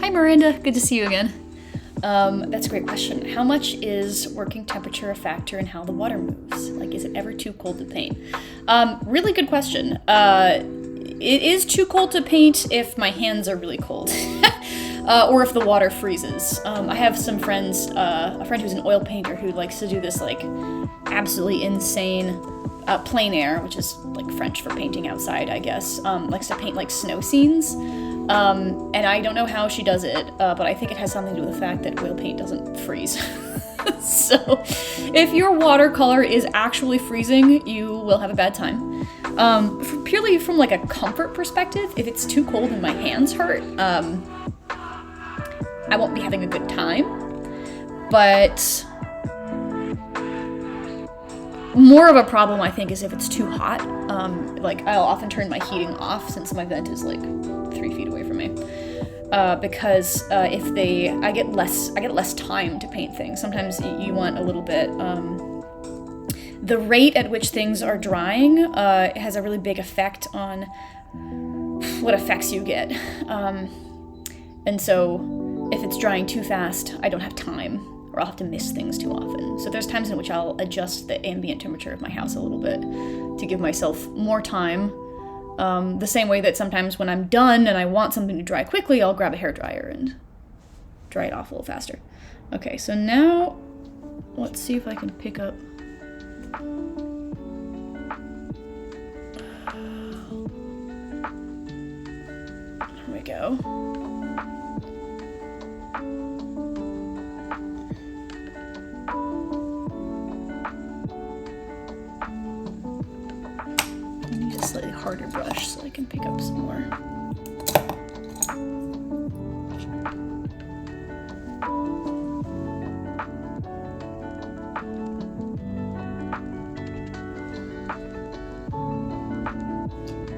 Hi Miranda, good to see you again. That's a great question. How much is working temperature a factor in how the water moves? Like, is it ever too cold to paint? Really good question. It is too cold to paint if my hands are really cold. Or if the water freezes. I have some friends, a friend who's an oil painter who likes to do this like absolutely insane plein air, which is like French for painting outside, I guess. Likes to paint like snow scenes. And I don't know how she does it, but I think it has something to do with the fact that oil paint doesn't freeze. So if your watercolor is actually freezing, you will have a bad time. Purely from like a comfort perspective, if it's too cold and my hands hurt, I won't be having a good time. But more of a problem, I think, is if it's too hot. Like, I'll often turn my heating off since my vent is like 3 feet away from me. Because I get less time to paint things. Sometimes you want a little bit. The rate at which things are drying has a really big effect on what effects you get. And so if it's drying too fast, I don't have time, or I'll have to miss things too often. So there's times in which I'll adjust the ambient temperature of my house a little bit to give myself more time. The same way that sometimes when I'm done and I want something to dry quickly, I'll grab a hairdryer and dry it off a little faster. Okay, so now let's see if I can pick up. Here we go. Slightly harder brush so I can pick up some more.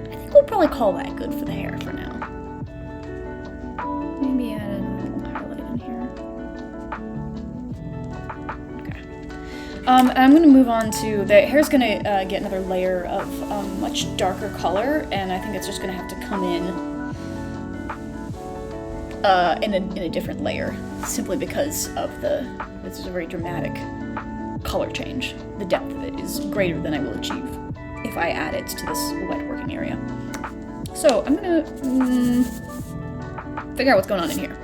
I think we'll probably call that good for the hair for now. Maybe add a little highlight in here. Okay. And I'm going to move on to, the hair's going to get another layer of much darker color, and I think it's just going to have to come in a different layer, simply because of this is a very dramatic color change. The depth of it is greater than I will achieve if I add it to this wet working area. So I'm going to figure out what's going on in here.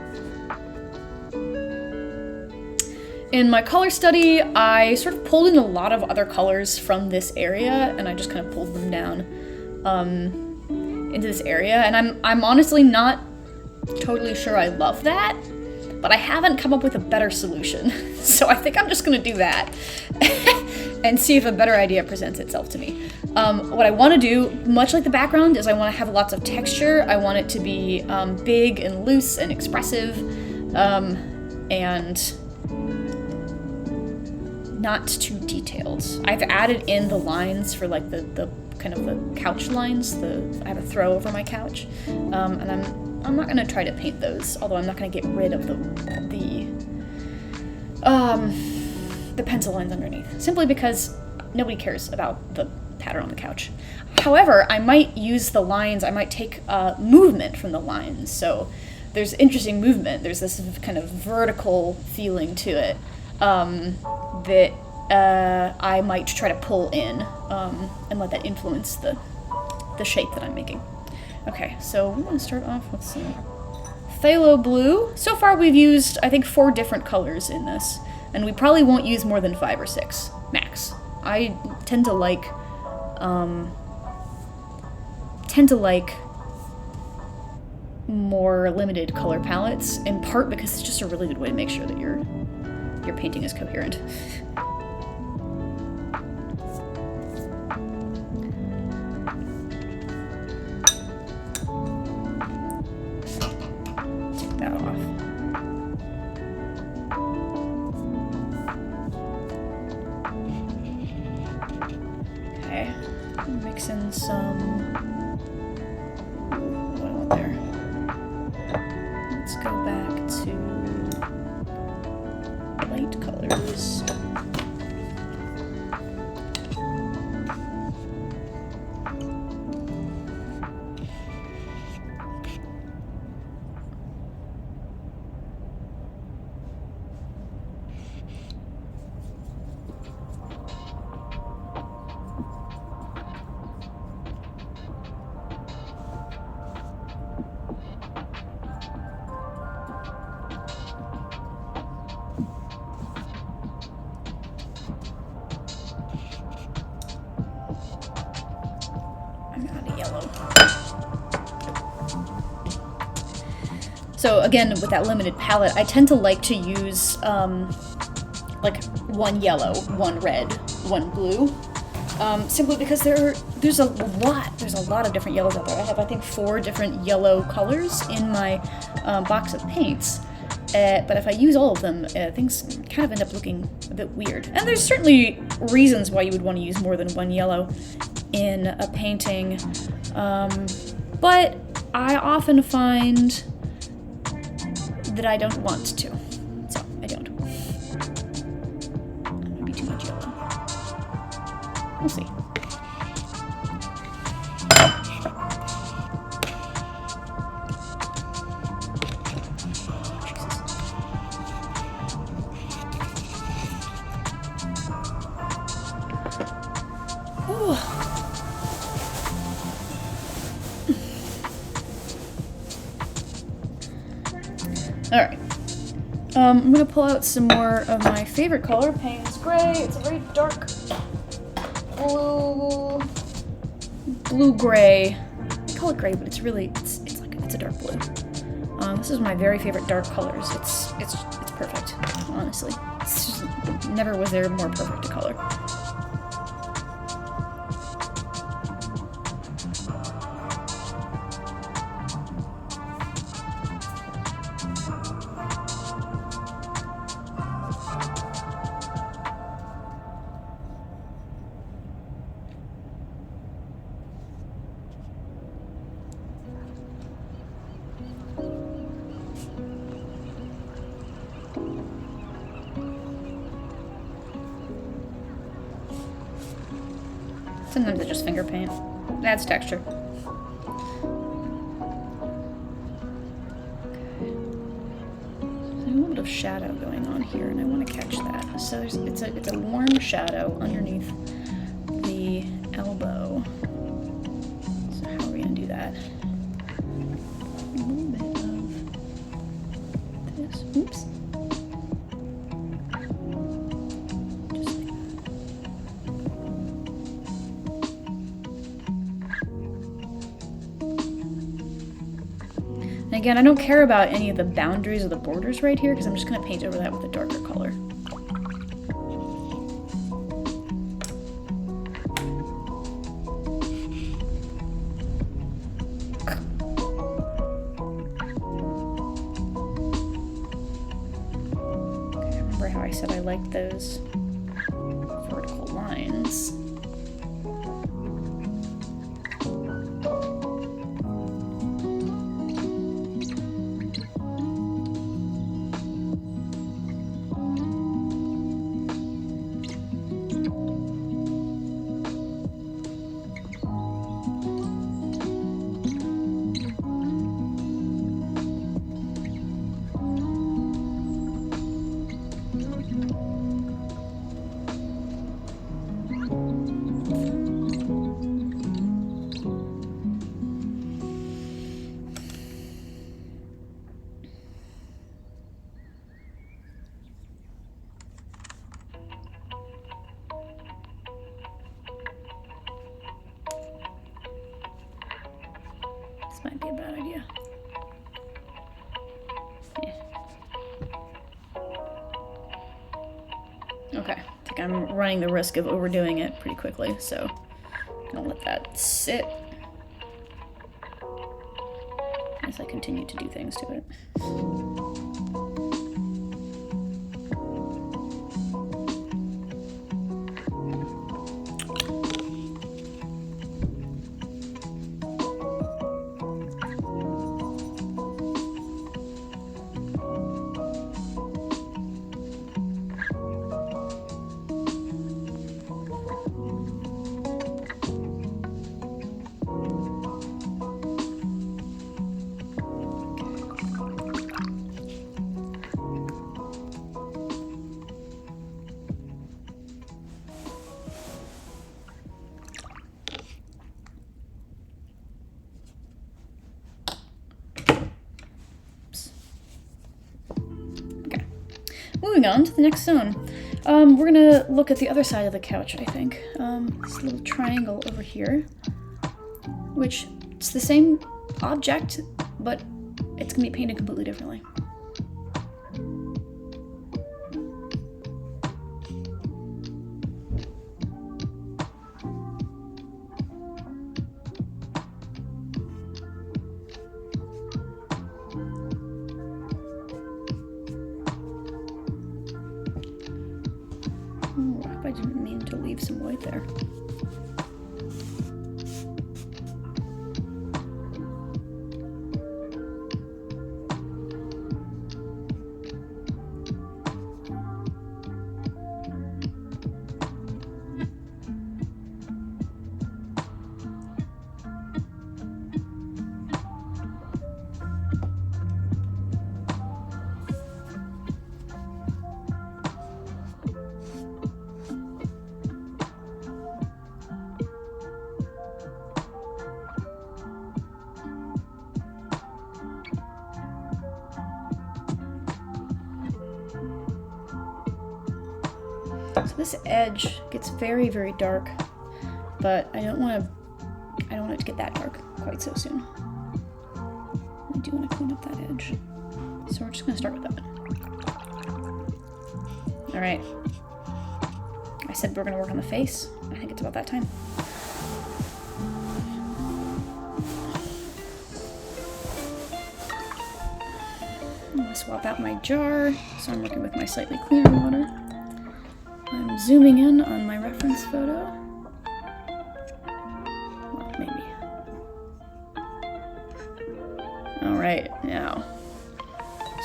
In my color study, I sort of pulled in a lot of other colors from this area, and I just kind of pulled them down into this area. And I'm honestly not totally sure I love that, but I haven't come up with a better solution. So I think I'm just gonna do that and see if a better idea presents itself to me. What I want to do, much like the background, is I want to have lots of texture. I want it to be big and loose and expressive, and not too detailed. I've added in the lines for like the kind of the couch lines. I have a throw over my couch, and I'm not gonna try to paint those. Although I'm not gonna get rid of the pencil lines underneath, simply because nobody cares about the pattern on the couch. However, I might use the lines. I might take movement from the lines. So there's interesting movement. There's this kind of vertical feeling to it. That I might try to pull in and let that influence the shape that I'm making. Okay, so we're going to start off with some phthalo blue. So far we've used, I think, 4 different colors in this, and we probably won't use more than 5 or 6, max. I tend to like more limited color palettes, in part because it's just a really good way to make sure that your painting is coherent. Take that off. Okay, mix in some. What do I want there? Let's go back to light colors. So again, with that limited palette, I tend to like to use like one yellow, one red, one blue. Simply because there's a lot of different yellows out there. I have, I think, 4 different yellow colors in my box of paints. But if I use all of them, things kind of end up looking a bit weird. And there's certainly reasons why you would want to use more than one yellow in a painting. But I often find that I don't want to. So I don't. Maybe too much yellow. We'll see. Alright. I'm gonna pull out some more of my favorite color, Payne's Gray. It's a very dark blue-gray. I call it gray, but it's really, it's a dark blue. This is my very favorite dark colors. It's perfect, honestly. It's just, never was there more perfect a color. Sometimes it's just finger paint. Adds texture. Okay. There's a little bit of shadow going on here, and I want to catch that. So it's a warm shadow underneath the elbow. So how are we gonna do that? A little bit of this. Oops. Again, I don't care about any of the boundaries or the borders right here because I'm just going to paint over that with a darker color. Okay, remember how I said I liked those vertical lines? This might be a bad idea. Yeah. Okay, I think I'm running the risk of overdoing it pretty quickly, so I'm gonna let that sit as I continue to do things to it. Moving on to the next zone. We're gonna look at the other side of the couch, I think. This little triangle over here, which it's the same object, but it's gonna be painted completely differently. Oh, I hope I didn't mean to leave some white there. So this edge gets very, very dark, but I don't want it to get that dark quite so soon. I do want to clean up that edge. So we're just gonna start with that. All right. I said we're gonna work on the face. I think it's about that time. I'm gonna swap out my jar, so I'm working with my slightly cleaner water. I'm zooming in on my reference photo. Well, maybe. All right, now.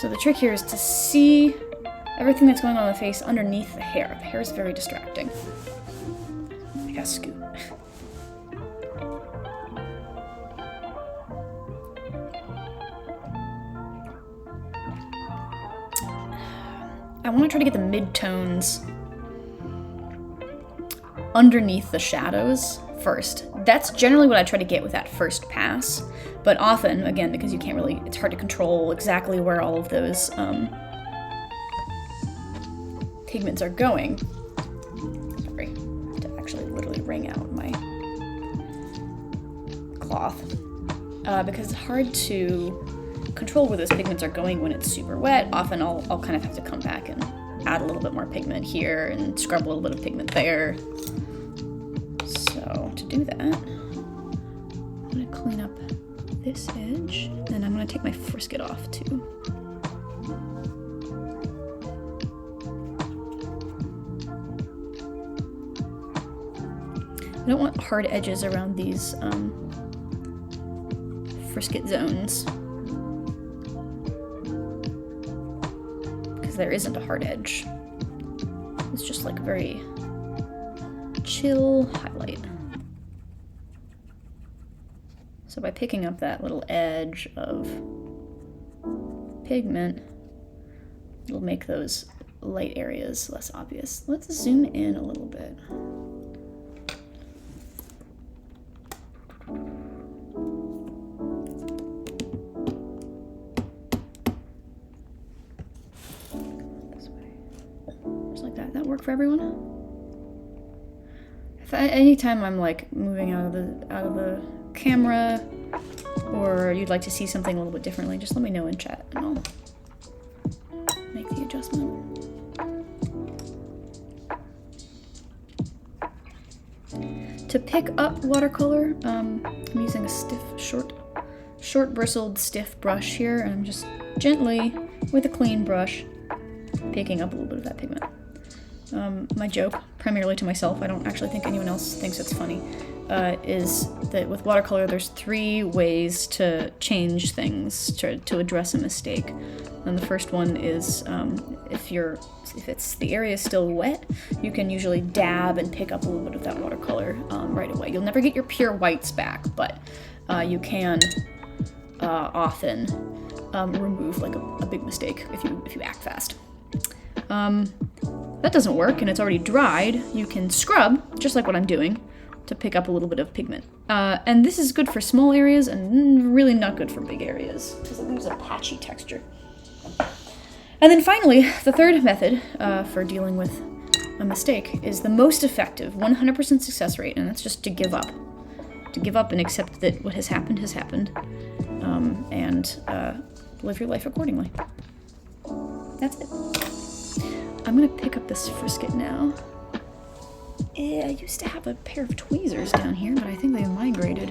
So the trick here is to see everything that's going on in the face underneath the hair. The hair is very distracting. I gotta scoot. I want to try to get the mid-tones underneath the shadows first. That's generally what I try to get with that first pass, but often, again, because you can't really, it's hard to control exactly where all of those pigments are going. Sorry, to actually literally wring out my cloth. Because it's hard to control where those pigments are going when it's super wet. Often I'll kind of have to come back and add a little bit more pigment here and scrub a little bit of pigment there. So to do that, I'm gonna clean up this edge, and I'm gonna take my frisket off too. I don't want hard edges around these frisket zones, because there isn't a hard edge. It's just like a very chill highlight. So by picking up that little edge of pigment, it'll make those light areas less obvious. Let's zoom in a little bit. This way. Just like that. That work for everyone? If anytime I'm like moving out of the camera, or you'd like to see something a little bit differently, just let me know in chat and I'll make the adjustment. To pick up watercolor, I'm using a stiff, short bristled stiff brush here, and I'm just gently, with a clean brush, picking up a little bit of that pigment. My joke, primarily to myself, I don't actually think anyone else thinks it's funny, is that with watercolor there's 3 ways to change things, to address a mistake. And the first one is if it's the area is still wet, you can usually dab and pick up a little bit of that watercolor right away. You'll never get your pure whites back, but you can often remove like a big mistake if you act fast. That doesn't work and it's already dried. You can scrub, just like what I'm doing, to pick up a little bit of pigment. And this is good for small areas and really not good for big areas, because it leaves a patchy texture. And then finally, the third method for dealing with a mistake is the most effective, 100% success rate, and that's just to give up. To give up and accept that what has happened has happened. and live your life accordingly. That's it. I'm gonna pick up this frisket now. I used to have a pair of tweezers down here, but I think they migrated.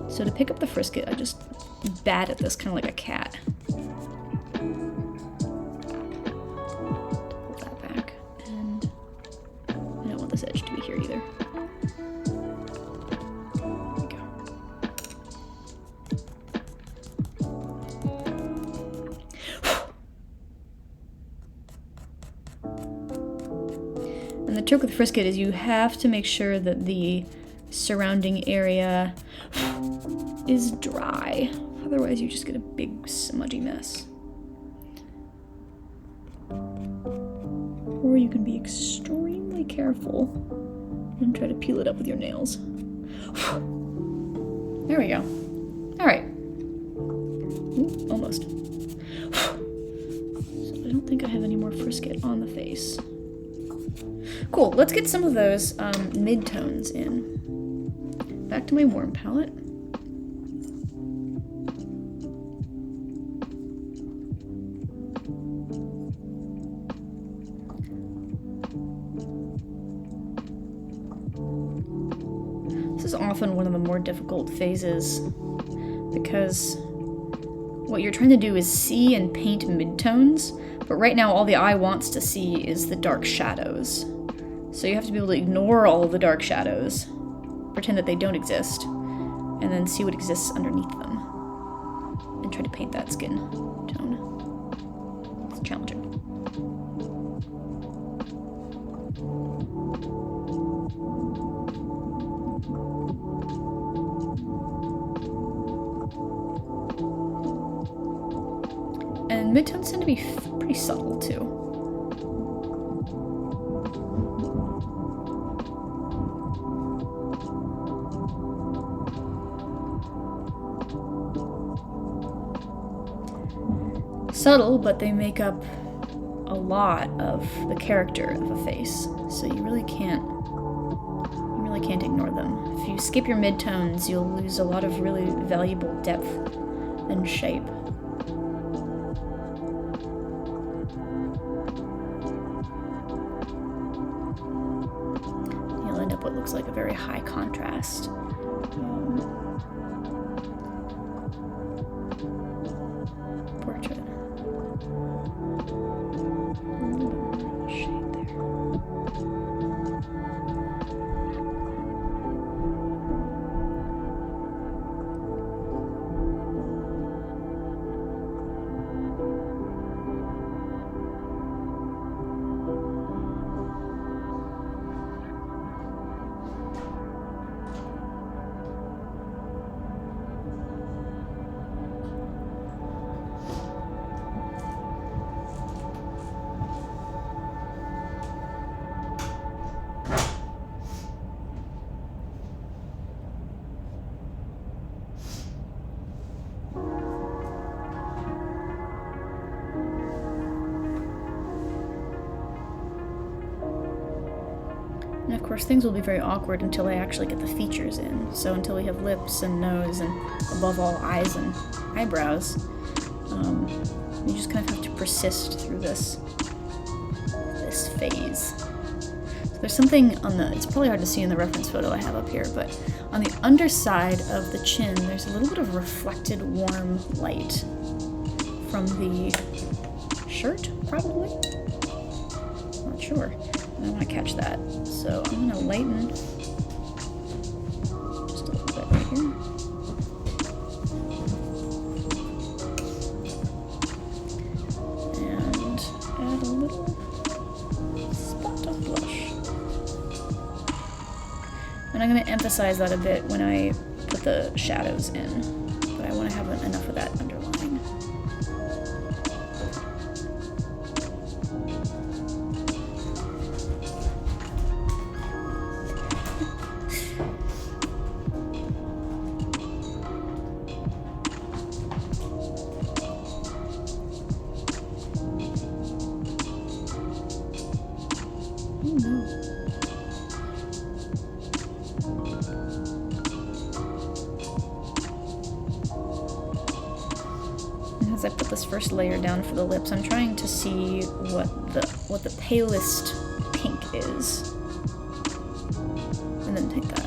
So to pick up the frisket, I just bat at this kind of like a cat. Pull that back, and I don't want this edge to be here either. There we go. And the trick with frisket is you have to make sure that the surrounding area is dry. Otherwise you just get a big smudgy mess. Or you can be extremely careful and try to peel it up with your nails. There we go. Alright. Almost. So I don't think I have any more frisket on the face. Cool, let's get some of those mid-tones in. Back to my warm palette. This is often one of the more difficult phases because what you're trying to do is see and paint midtones, but right now all the eye wants to see is the dark shadows. So you have to be able to ignore all of the dark shadows, pretend that they don't exist, and then see what exists underneath them, and try to paint that skin tone. It's challenging. And midtones tend to be pretty subtle too. Subtle, but they make up a lot of the character of a face, so you really can't ignore them. If you skip your midtones, you'll lose a lot of really valuable depth and shape. You'll end up what looks like a very high contrast portrait. Shade there. And of course things will be very awkward until I actually get the features in. So until we have lips and nose and above all eyes and eyebrows, you just kind of have to persist through this phase. So there's something on the, it's probably hard to see in the reference photo I have up here, but on the underside of the chin there's a little bit of reflected warm light from the shirt, probably? Not sure. I want to catch that, so I'm going to lighten just a little bit right here. And add a little spot of blush. And I'm going to emphasize that a bit when I put the shadows in, but I want to have enough of that underlying. as I put this first layer down for the lips, I'm trying to see what the palest pink is, and then take that.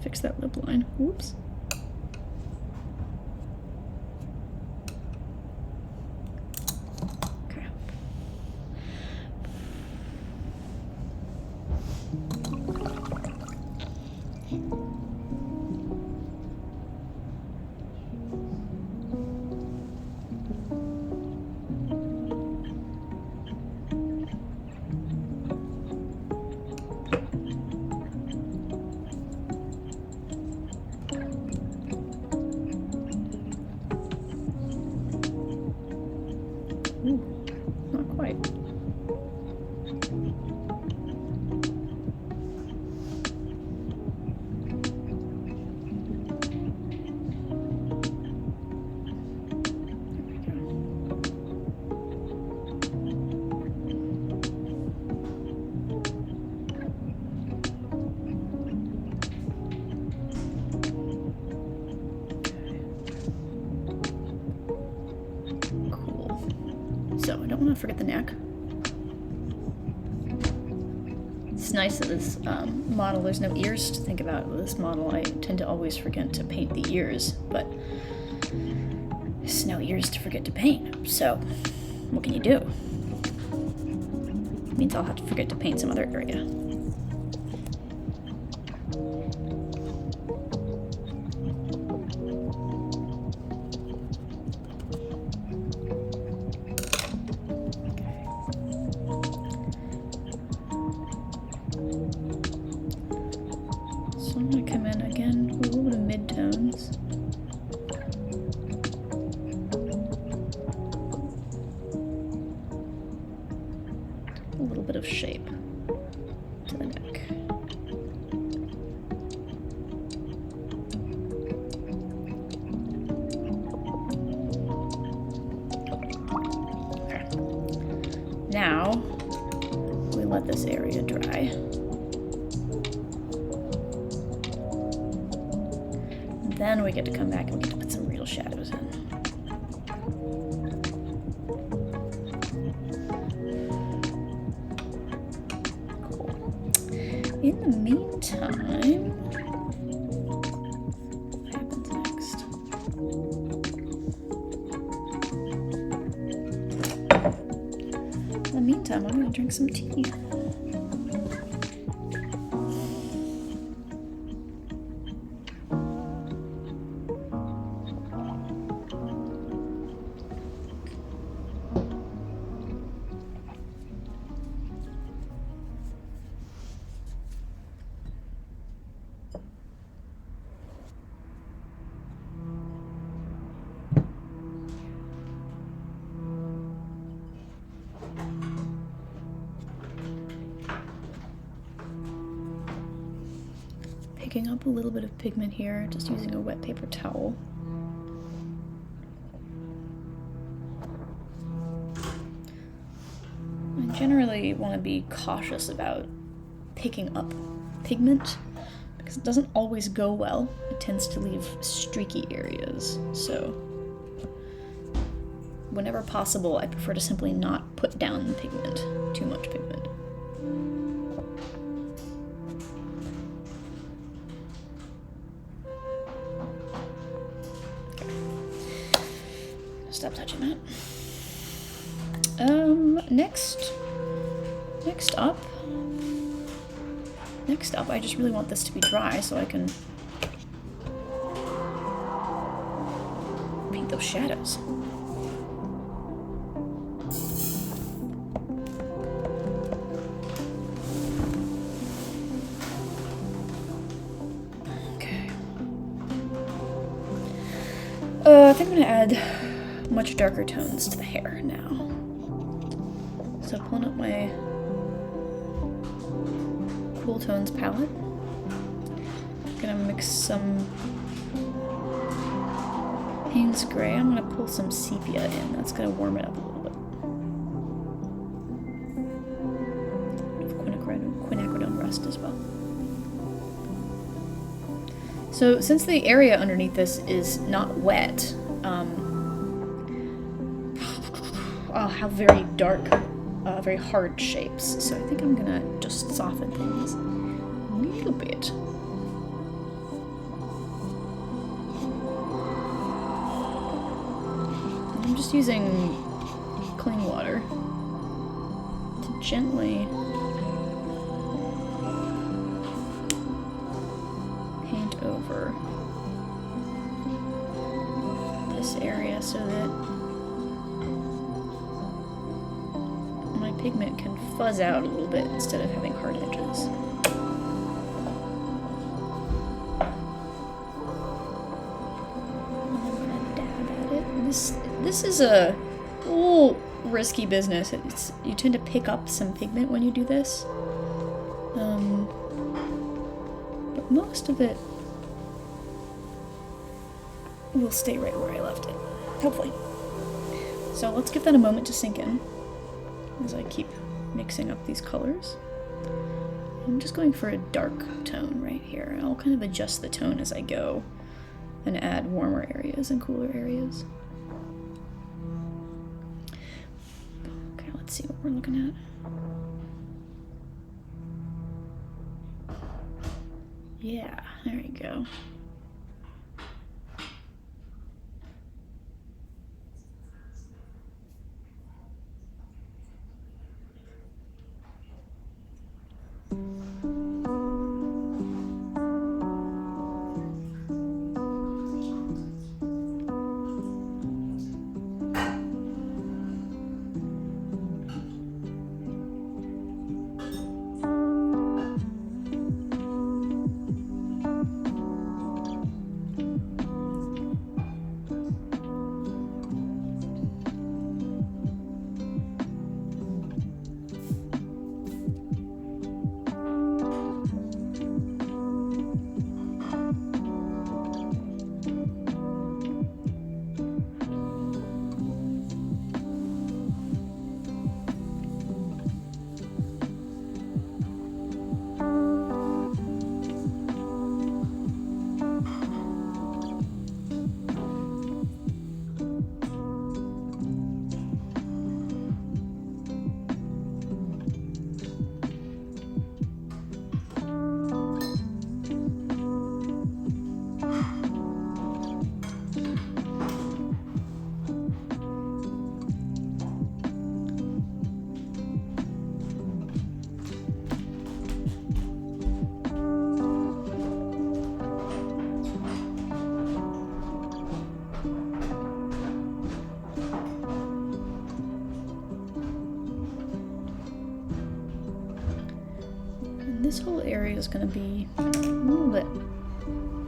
Fix that lip line. Whoops. Okay. Not quite. So I don't want to forget the neck. It's nice that this model, there's no ears to think about with this model. I tend to always forget to paint the ears, but there's no ears to forget to paint. So what can you do? It means I'll have to forget to paint some other area. I'm going to come in again with a little bit of mid-tones. A little bit of shape to the neck. Okay. Now, we let this area dry. Then we get to come back and we get to put some real shadows in. Cool. In the meantime, what happens next? In the meantime, I'm going to drink some tea. Picking up a little bit of pigment here, just using a wet paper towel. I generally want to be cautious about picking up pigment because it doesn't always go well. It tends to leave streaky areas, so whenever possible, I prefer to simply not put down pigment, too much pigment. Stop touching that. Next up, I just really want this to be dry so I can paint those shadows. Okay. I think I'm gonna add much darker tones to the hair now. So pulling up my Cool Tones palette, gonna mix some Payne's Gray. I'm going to pull some sepia in. That's going to warm it up a little bit. Quinacridone rust as well. So since the area underneath this is not wet, I'll have very dark, very hard shapes. So I think I'm gonna just soften things a little bit. I'm just using clean water to gently paint over this area so that my pigment can fuzz out a little bit instead of having hard edges. And I'm gonna dab at it. And this is a little risky business. You tend to pick up some pigment when you do this. But most of it will stay right where I left it, hopefully. So let's give that a moment to sink in as I keep mixing up these colors. I'm just going for a dark tone right here. I'll kind of adjust the tone as I go and add warmer areas and cooler areas. Okay, let's see what we're looking at. Yeah, there you go. This whole area is going to be a little bit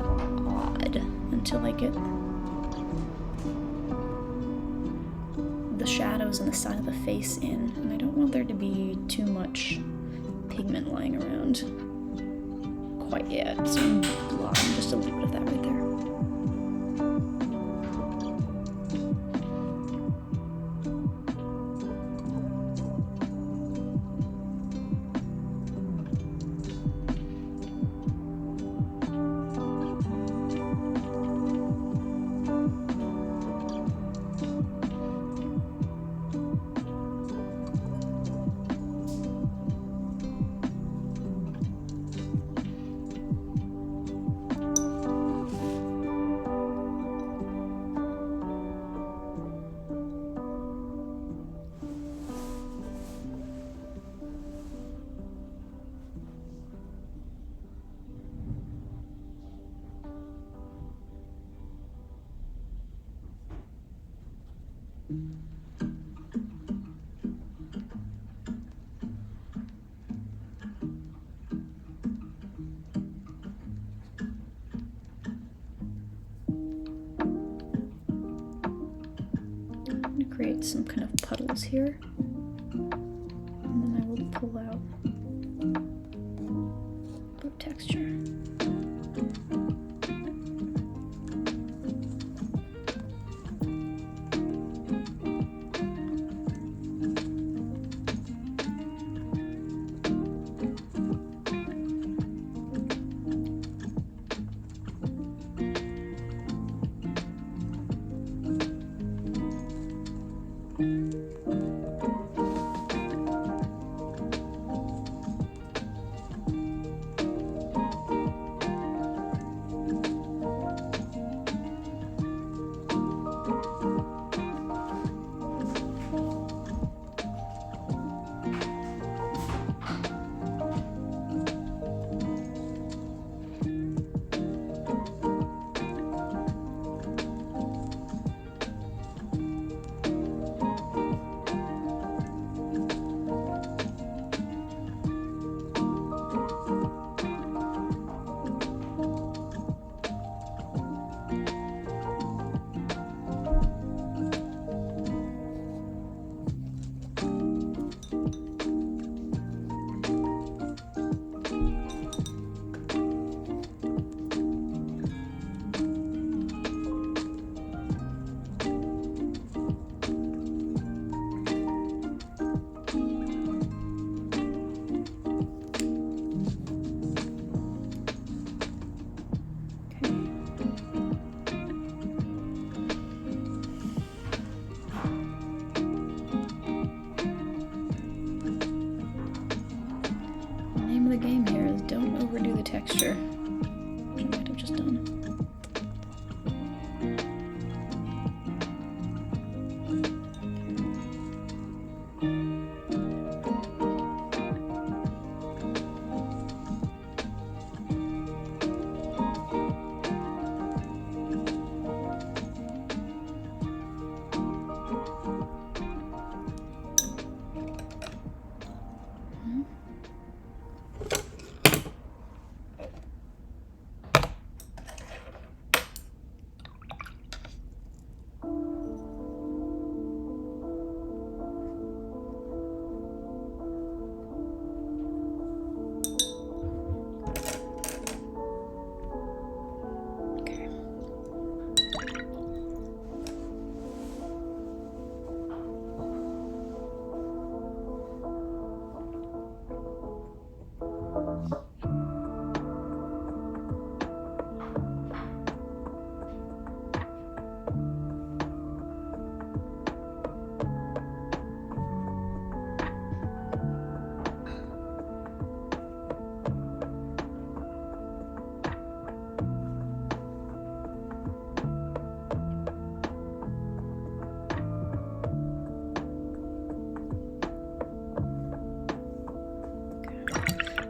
odd until I get the shadows on the side of the face in, and I don't want there to be too much pigment lying around quite yet, so I'm blotting just a little bit of that right there. Create some kind of puddles here, and then I will pull out blue texture. Texture, which I might have just done.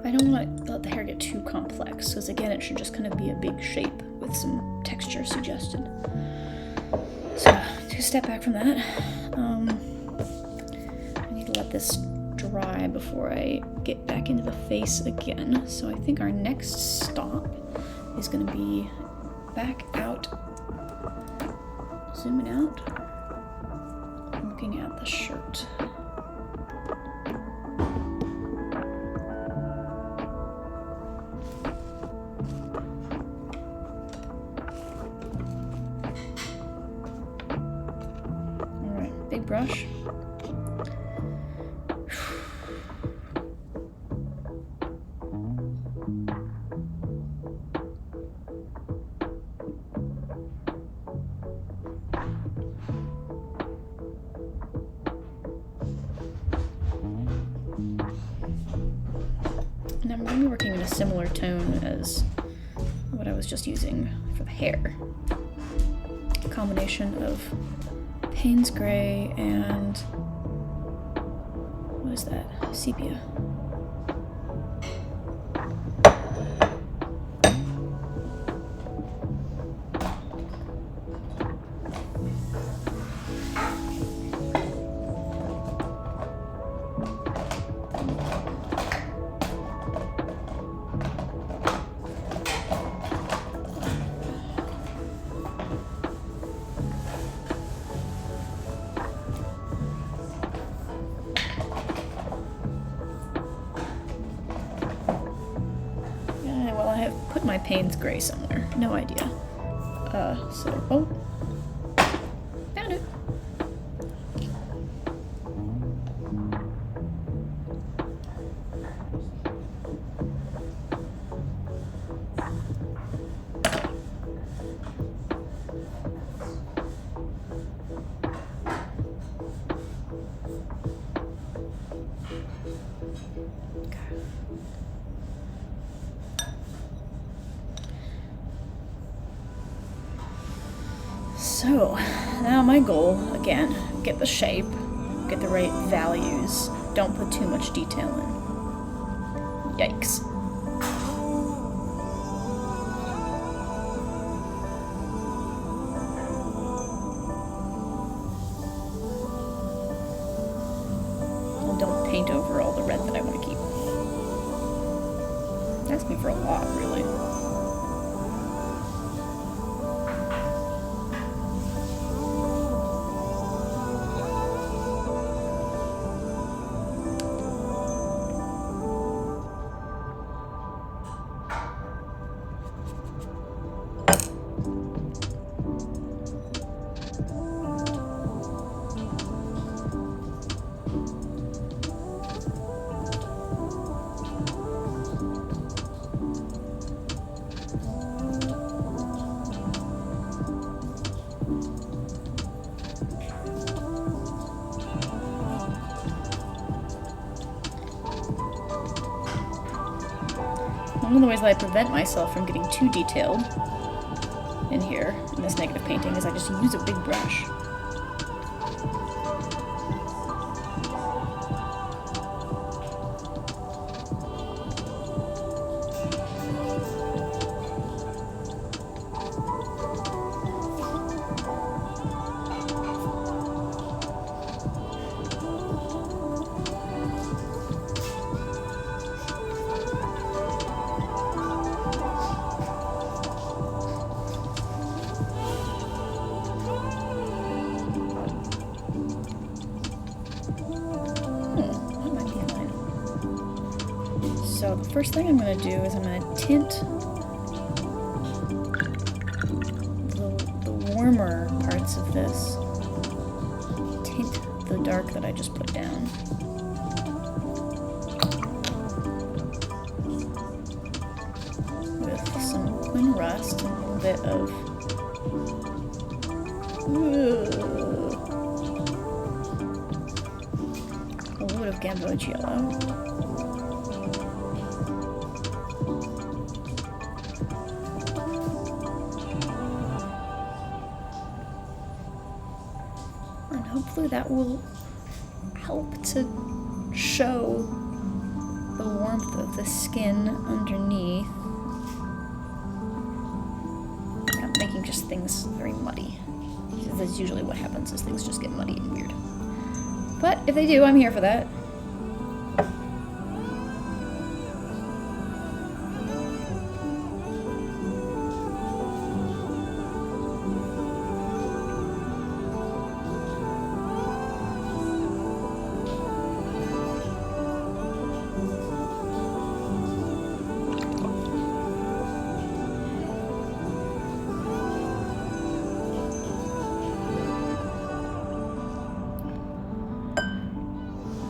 I don't want to let the hair get too complex, because again, it should just kind of be a big shape with some texture suggested. So, take a step back from that. I need to let this dry before I get back into the face again. So I think our next stop is going to be back out, zooming out, looking at the shirt. Big brush. And I'm going to be working in a similar tone as what I was just using for the hair. A combination of Payne's Gray and what is that? Sepia. My Payne's Gray somewhere. No idea. Oh. Found it. So, now my goal, again, get the shape, get the right values, don't put too much detail in. Yikes. And don't paint over all the red that I want to keep. That's me for a lot, really. One of the ways that I prevent myself from getting too detailed in here, in this negative painting, is I just use a big brush. So the first thing I'm going to do is I'm going to tint the warmer parts of this. Tint the dark that I just put down. With some twin rust and a little bit of gamboge yellow. And hopefully that will help to show the warmth of the skin underneath. I'm making just things very muddy. That's usually what happens, is things just get muddy and weird. But if they do, I'm here for that.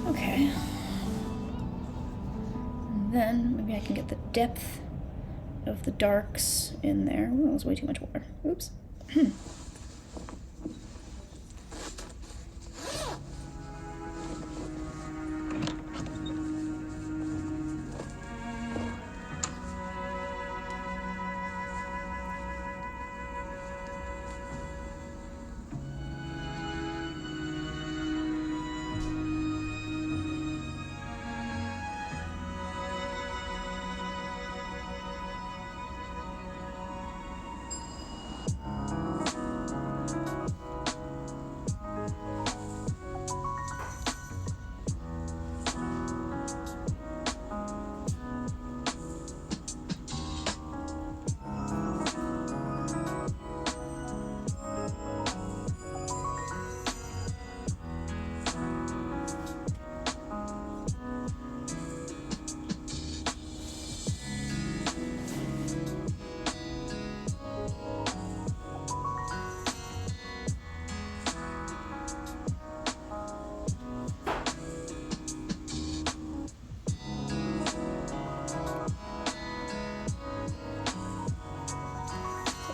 Okay. And then maybe I can get the depth of the darks in there. Oh, that was way too much water. Oops.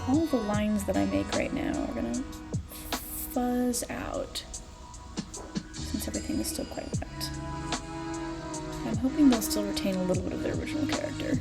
All the lines that I make right now are gonna fuzz out since everything is still quite wet. I'm hoping they'll still retain a little bit of their original character.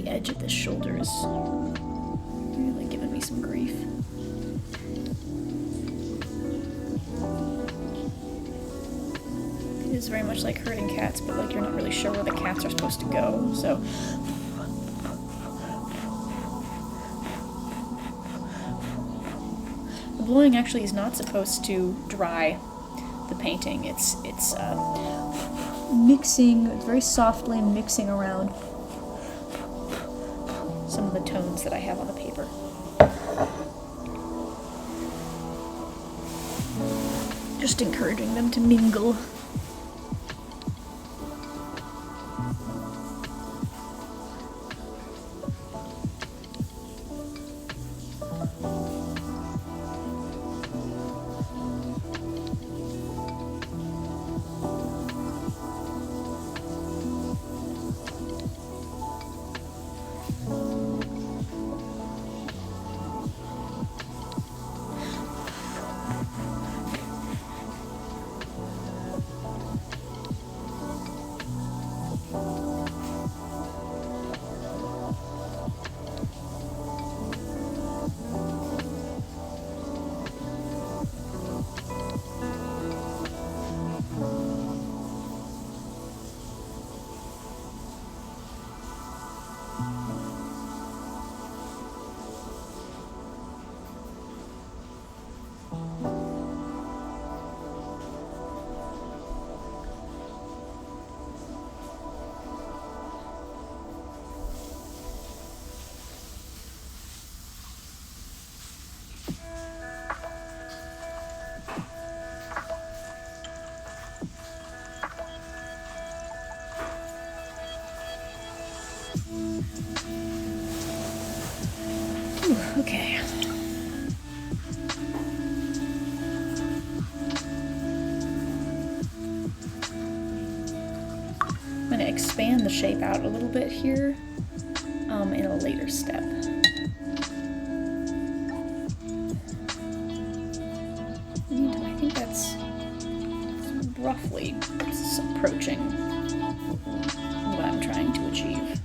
the edge of this shoulder is really giving me some grief. It is very much like herding cats, but like you're not really sure where the cats are supposed to go, so. The blowing actually is not supposed to dry the painting. It's mixing, very softly mixing around some of the tones that I have on the paper. Just encouraging them to mingle. Okay. I'm going to expand the shape out a little bit here in a later step. I think that's roughly approaching what I'm trying to achieve.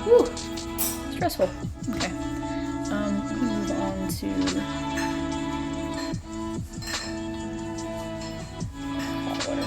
Whew, stressful. Okay. Move on to hot water.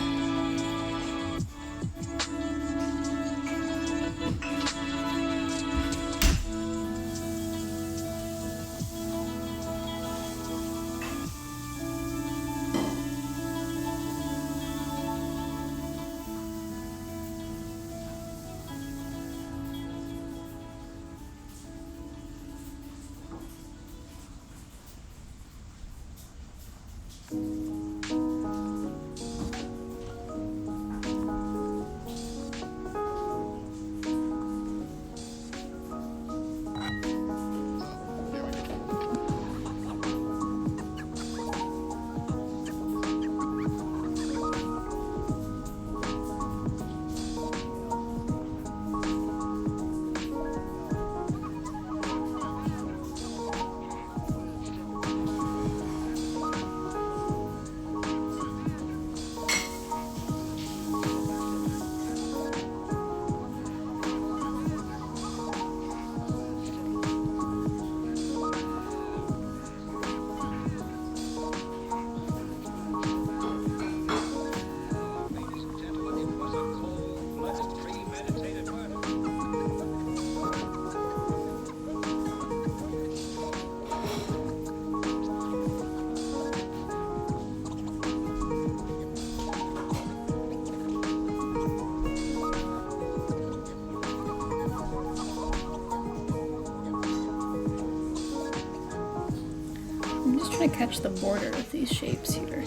just trying to catch the border of these shapes here.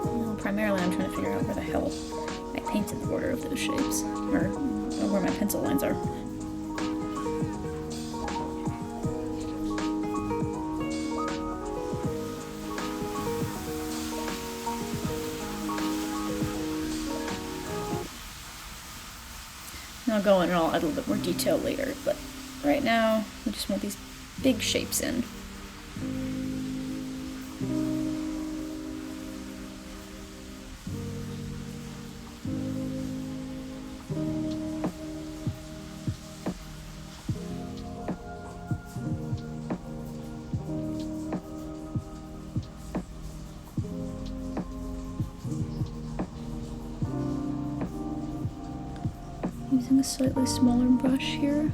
Well, primarily I'm trying to figure out where the hell I painted the border of those shapes, or where my pencil lines are. And I'll go in and I'll add a little bit more detail later, but right now we just want these big shapes in. Using a slightly smaller brush here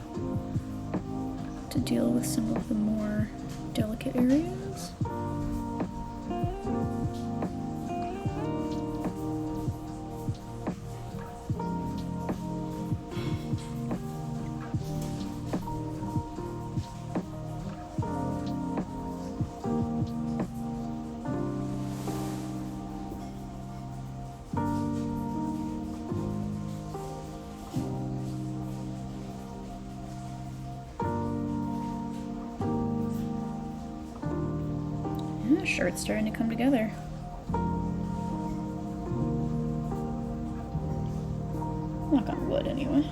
to deal with some of the more delicate areas. Sure, it's starting to come together. Knock on wood, anyway.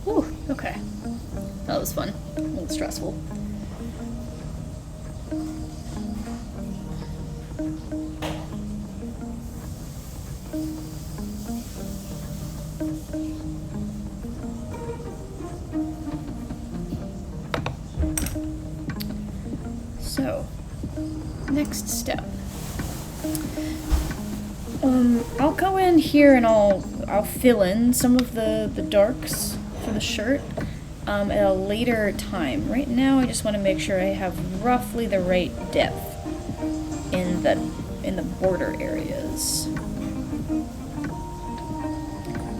Whew, okay. That was fun. A little stressful. So, next step. I'll go in here and I'll fill in some of the darks for the shirt at a later time. Right now I just want to make sure I have roughly the right depth in the border areas.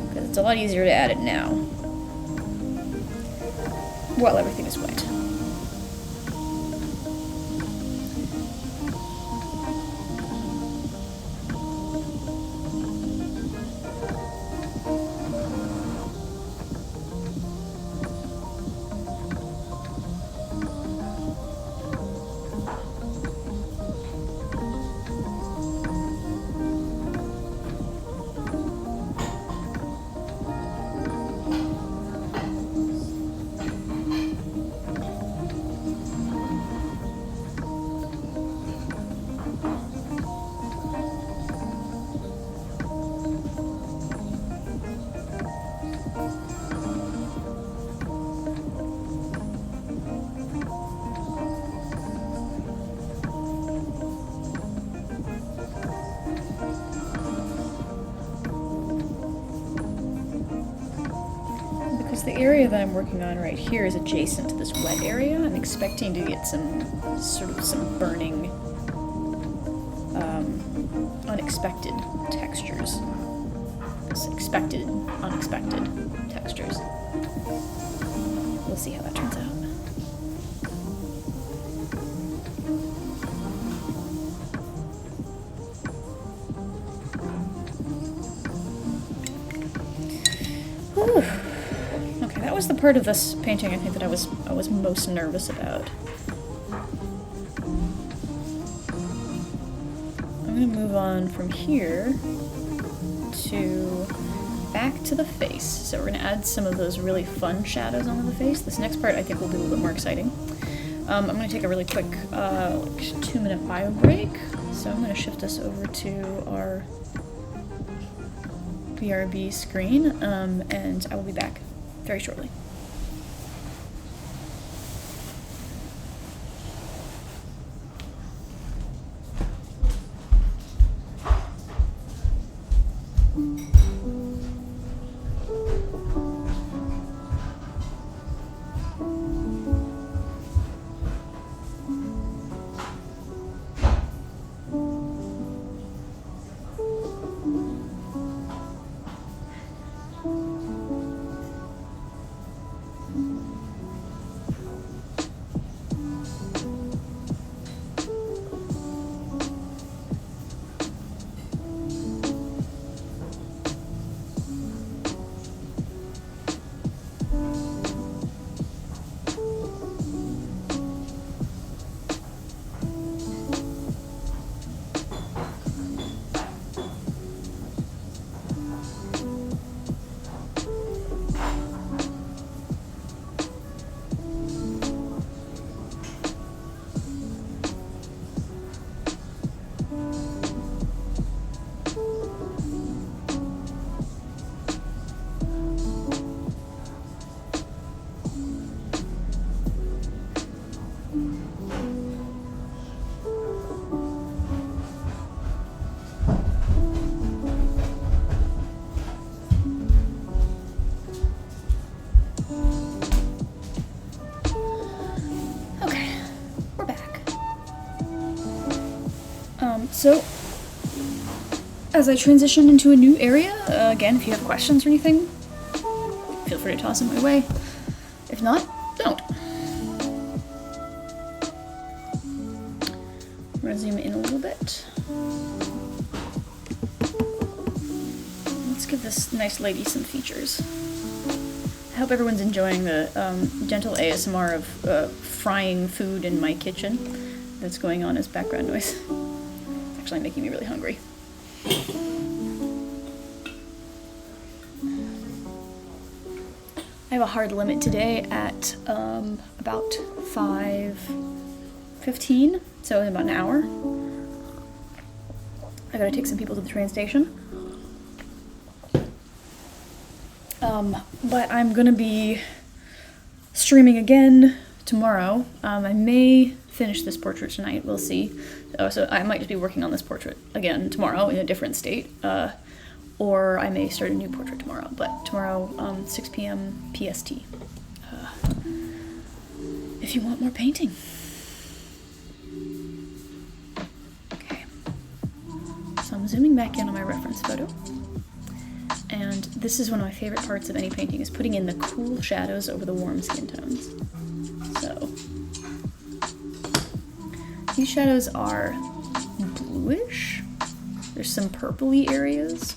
Because it's a lot easier to add it now while everything is wet. The area that I'm working on right here is adjacent to this wet area. I'm expecting to get some burning, unexpected textures. Expected, unexpected textures. We'll see how that turns out. Whew. Okay, that was the part of this painting I think that I was most nervous about. I'm gonna move on from here to back to the face. So we're gonna add some of those really fun shadows onto the face. This next part I think will be a little bit more exciting. I'm gonna take a really quick like 2-minute bio break. So I'm gonna shift us over to our BRB screen, and I will be back very shortly. So, as I transition into a new area, again, if you have questions or anything, feel free to toss them my way. If not, don't. I'm going to zoom in a little bit. Let's give this nice lady some features. I hope everyone's enjoying the gentle ASMR of frying food in my kitchen that's going on as background noise. It's actually making me really hungry. I have a hard limit today at about 5:15, so in about an hour. I gotta take some people to the train station. But I'm gonna be streaming again tomorrow. I may finish this portrait tonight, we'll see. So I might just be working on this portrait again tomorrow in a different state. Or I may start a new portrait tomorrow, but tomorrow, 6 p.m. PST. If you want more painting. Okay. So I'm zooming back in on my reference photo. And this is one of my favorite parts of any painting, is putting in the cool shadows over the warm skin tones. So, these shadows are bluish. There's some purpley areas.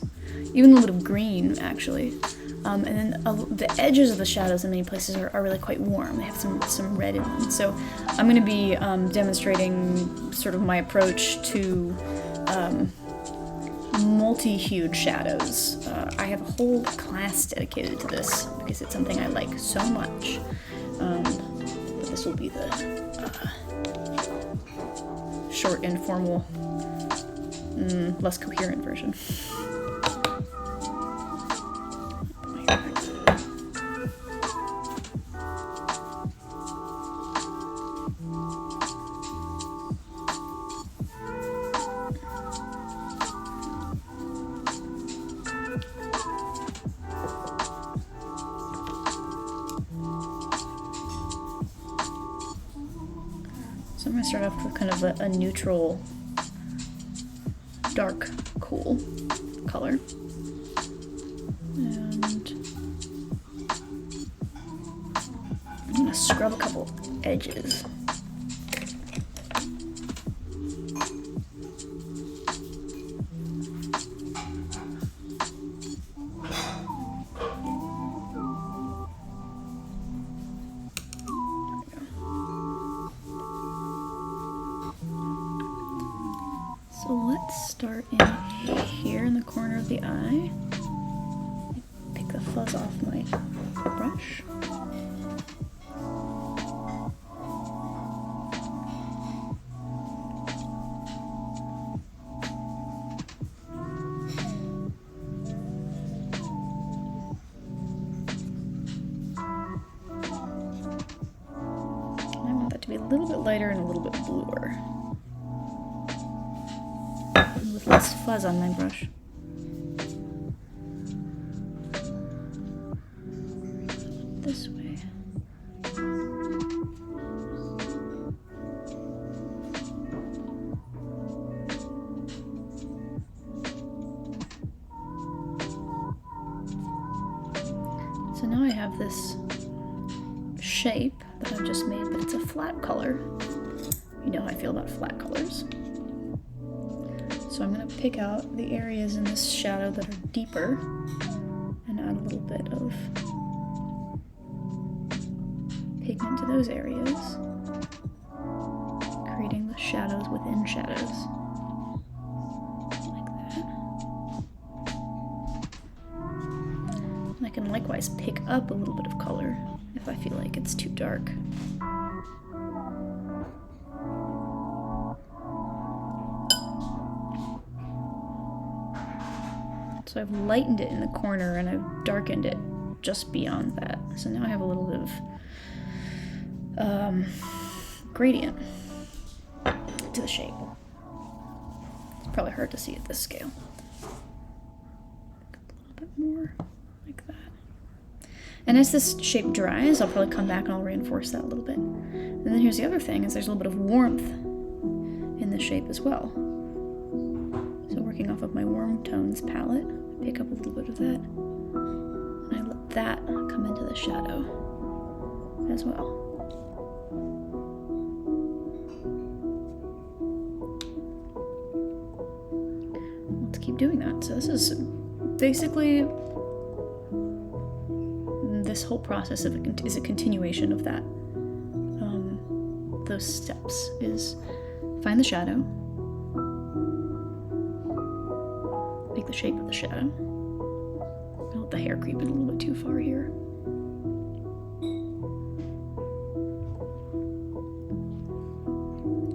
Even a little green, actually. And then the edges of the shadows in many places are really quite warm. They have some red in them. So I'm going to be demonstrating sort of my approach to multi-hued shadows. I have a whole class dedicated to this because it's something I like so much. But this will be the short, informal, less coherent version. So I'm going to start off with kind of a neutral, dark, cool color. And I'm going to scrub a couple edges. start in here in the corner of the eye. Pick the fuzz off my brush. I want that to be a little bit lighter and a little bit bluer, with less fuzz on my brush. This way. So now I have this shape that I've just made, but it's a flat color. You know how I feel about flat colors. So I'm going to pick out the areas in this shadow that are deeper and add a little bit of pigment to those areas, creating the shadows within shadows, like that. And I can likewise pick up a little bit of color if I feel like it's too dark. So I've lightened it in the corner and I've darkened it just beyond that. So now I have a little bit of gradient to the shape. It's probably hard to see at this scale. A little bit more like that. And as this shape dries, I'll probably come back and I'll reinforce that a little bit. And then here's the other thing, is there's a little bit of warmth in the shape as well. So working off of my warm tones palette, pick up a little bit of that, and I let that come into the shadow as well. Let's keep doing that. So this is basically, this whole process is a continuation of that. Those steps is find the shadow, make the shape of the shadow. I'll let the hair creep in a little bit too far here.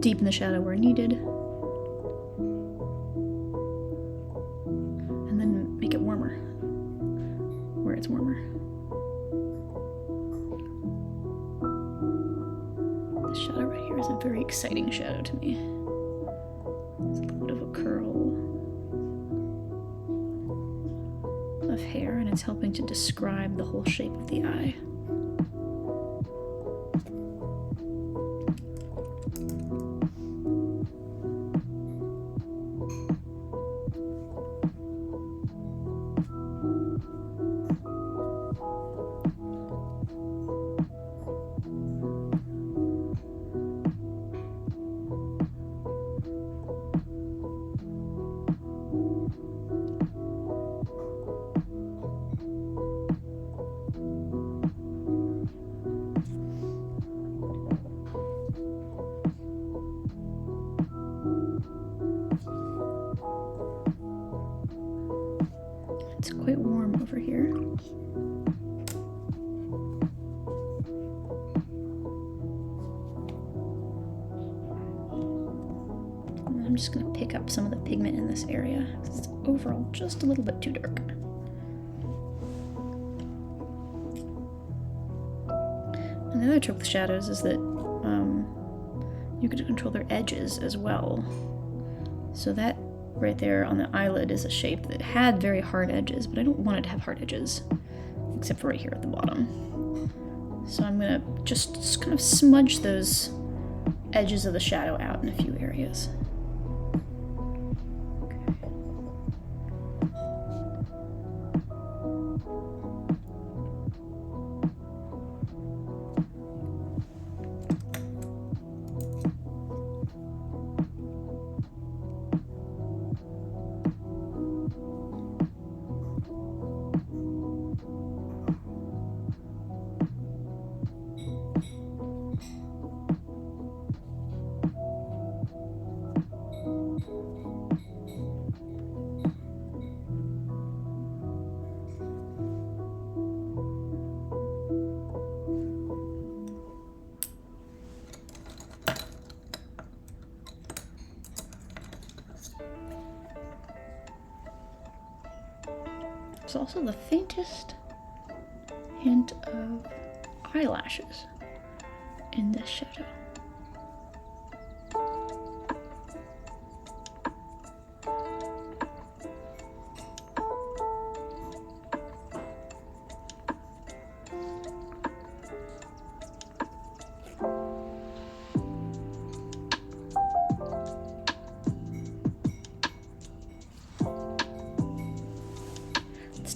Deepen the shadow where needed. And then make it warmer where it's warmer. This shadow right here is a very exciting shadow to me. It's a little bit of a curl of hair, and it's helping to describe the whole shape of the eye. It's quite warm over here. And then I'm just going to pick up some of the pigment in this area, because it's overall just a little bit too dark. And the other trick with shadows is that you can control their edges as well. So that right there on the eyelid is a shape that had very hard edges, but I don't want it to have hard edges, except for right here at the bottom. So I'm gonna just kind of smudge those edges of the shadow out in a few areas. There's also the faintest hint of eyelashes in this shadow.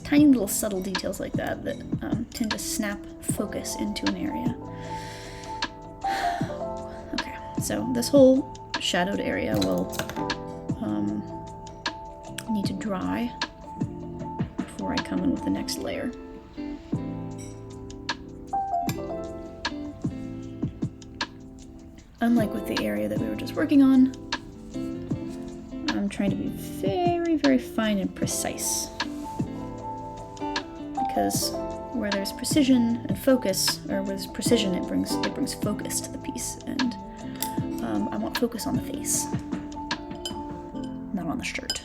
Tiny little subtle details like that tend to snap focus into an area. Okay, so this whole shadowed area will need to dry before I come in with the next layer. Unlike with the area that we were just working on, I'm trying to be very, very fine and precise. Because where there's precision and focus, or where there's precision, it brings focus to the piece, and I want focus on the face, not on the shirt.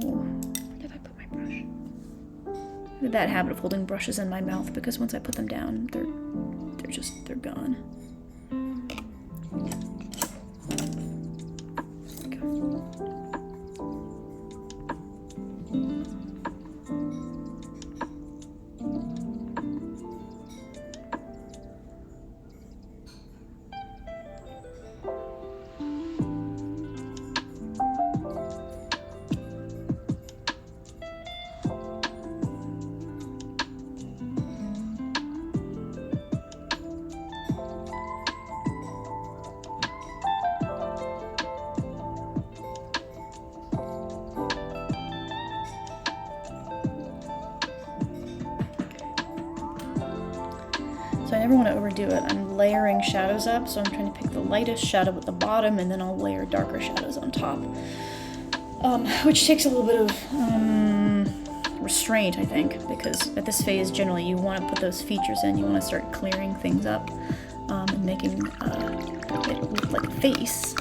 Oh, where did I put my brush? I have that habit of holding brushes in my mouth because once I put them down, they're gone. So I never want to overdo it. I'm layering shadows up, so I'm trying to pick the lightest shadow at the bottom, and then I'll layer darker shadows on top. Which takes a little bit of restraint, I think, because at this phase, generally, you want to put those features in. You want to start clearing things up and making it look like a face.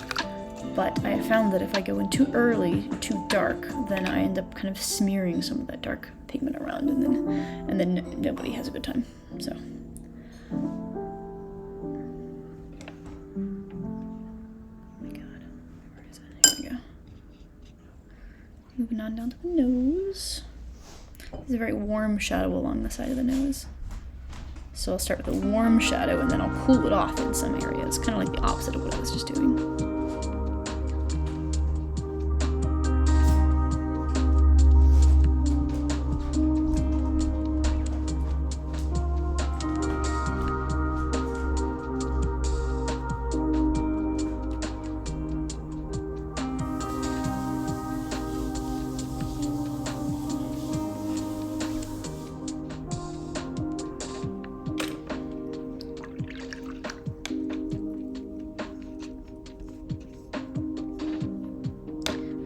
But I have found that if I go in too early, too dark, then I end up kind of smearing some of that dark pigment around, and then nobody has a good time. So. Moving on down to the nose. This is a very warm shadow along the side of the nose. So I'll start with a warm shadow and then I'll cool it off in some areas. Kind of like the opposite of what I was just doing.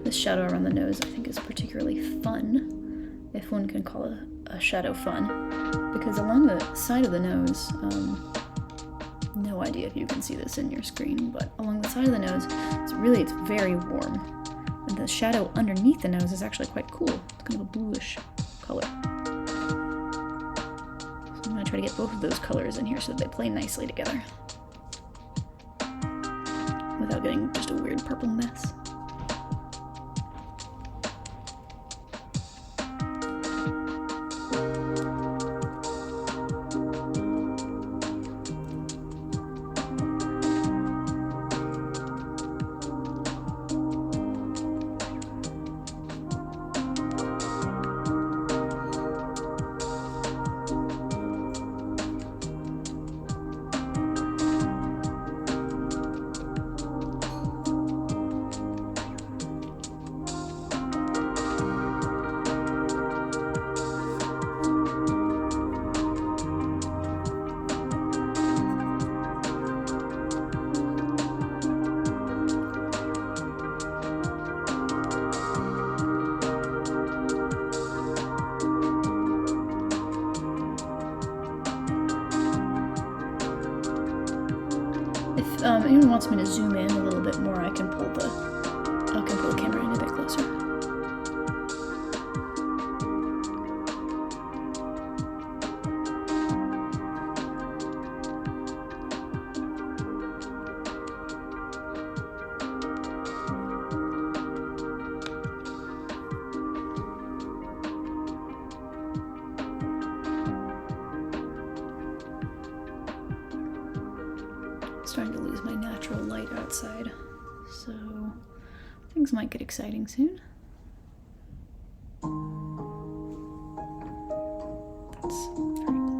This shadow around the nose I think is particularly fun, if one can call a shadow fun, because along the side of the nose, no idea if you can see this in your screen, but along the side of the nose, it's very warm, and the shadow underneath the nose is actually quite cool. It's kind of a bluish color. So I'm going to try to get both of those colors in here so that they play nicely together, without getting just a weird purple mess. If anyone wants me to zoom in a little bit more, I can pull the camera in a bit closer. starting to lose my natural light outside, so things might get exciting soon. That's very blue.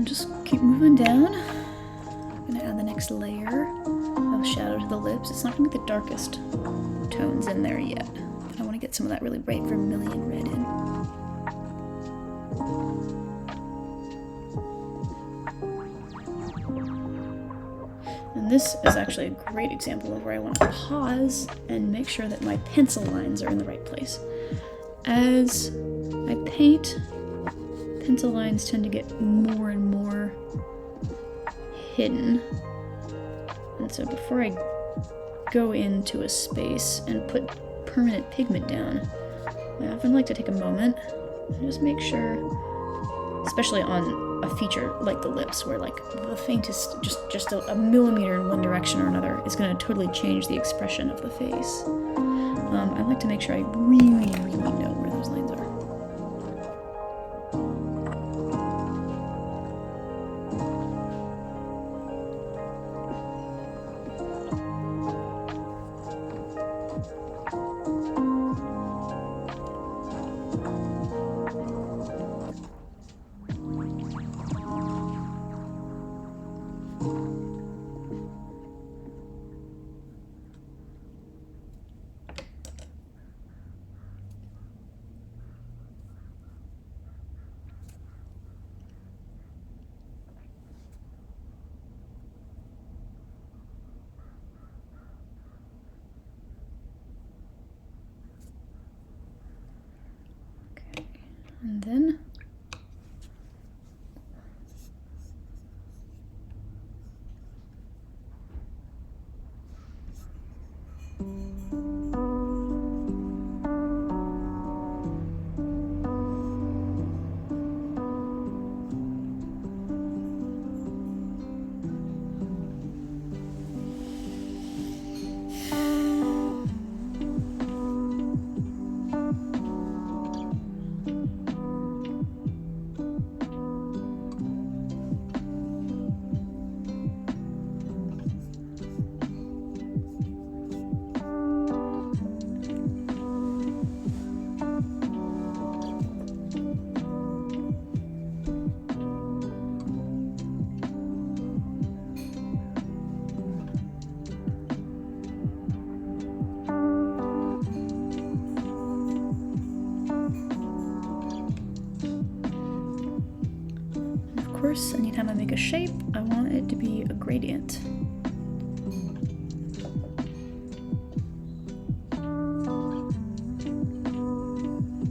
Just keep moving down. I'm gonna add the next layer of shadow to the lips. It's not gonna be the darkest tones in there yet, but I want to get some of that really bright vermilion red in. And this is actually a great example of where I want to pause and make sure that my pencil lines are in the right place. As I paint, pencil lines tend to get more and more hidden. And so before I go into a space and put permanent pigment down, I often like to take a moment and just make sure, especially on a feature like the lips, where like the faintest, just a millimeter in one direction or another is going to totally change the expression of the face. I like to make sure I really know where those lines are. And then anytime I make a shape, I want it to be a gradient.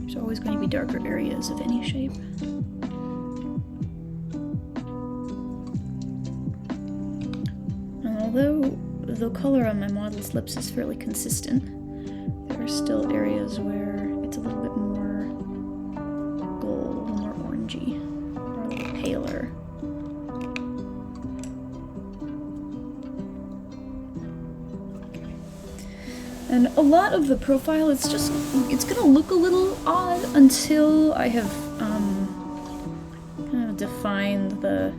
There's always going to be darker areas of any shape. And although the color on my model's lips is fairly consistent, there are still areas where it's a little bit more gold, a little more orangey, or a little paler. And a lot of the profile, it's gonna look a little odd until I have kind of defined the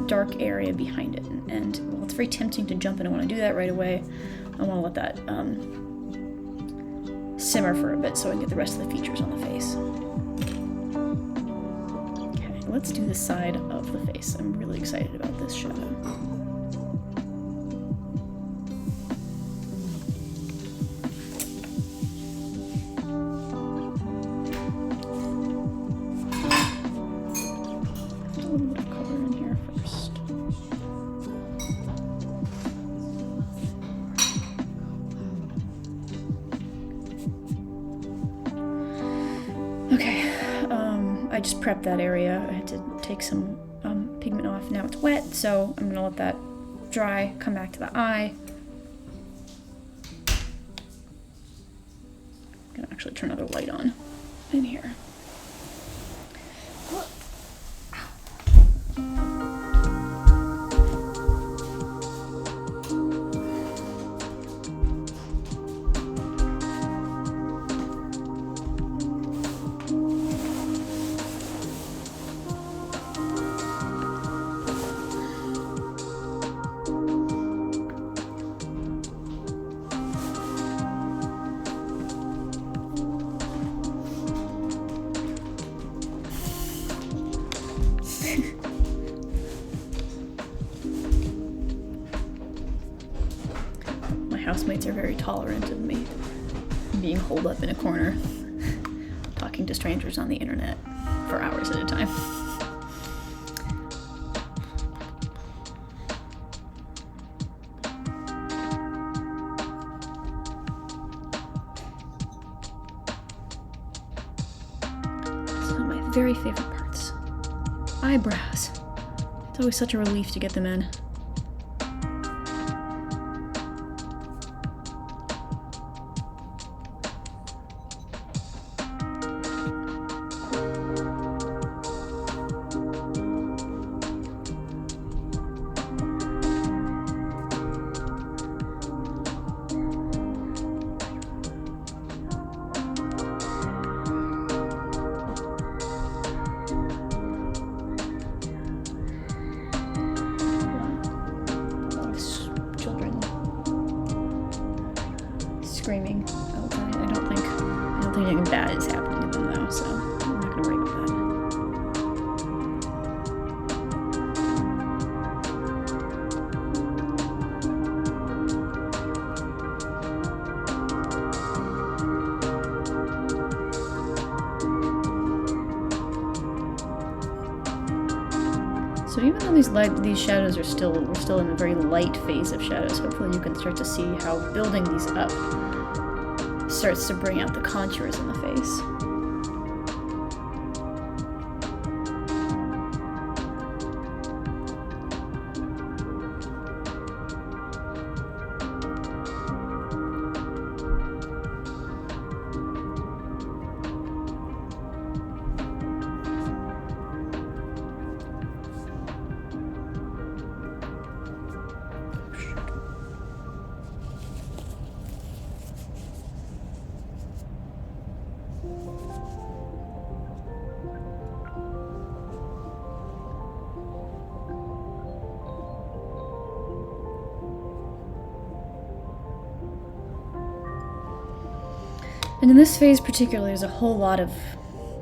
dark area behind it. And well, it's very tempting to jump in. I want to do that right away. I want to let that simmer for a bit so I can get the rest of the features on the face. Okay, let's do the side of the face. I'm really excited about this shadow. just prepped that area. I had to take some pigment off. Now it's wet, so I'm gonna let that dry, come back to the eye. I'm gonna actually turn another light on in here. Housemates are very tolerant of me being holed up in a corner, talking to strangers on the internet for hours at a time. Some of my very favorite parts. Eyebrows. It's always such a relief to get them in. Screaming outside. I don't think anything bad is happening to them though, so I'm not gonna worry about that. So even though these shadows are we're still in a very light phase of shadows, hopefully you can start to see how building these up starts to bring out the contours in the face. And in this phase particularly, there's a whole lot of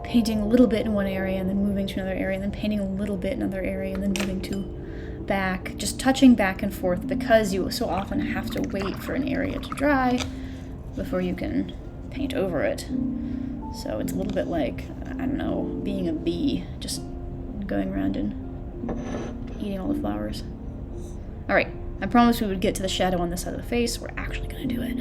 painting a little bit in one area and then moving to another area and then painting a little bit in another area and then moving to back, just touching back and forth because you so often have to wait for an area to dry before you can paint over it. So it's a little bit like, I don't know, being a bee, just going around and eating all the flowers. Alright, I promised we would get to the shadow on this side of the face. We're actually gonna do it.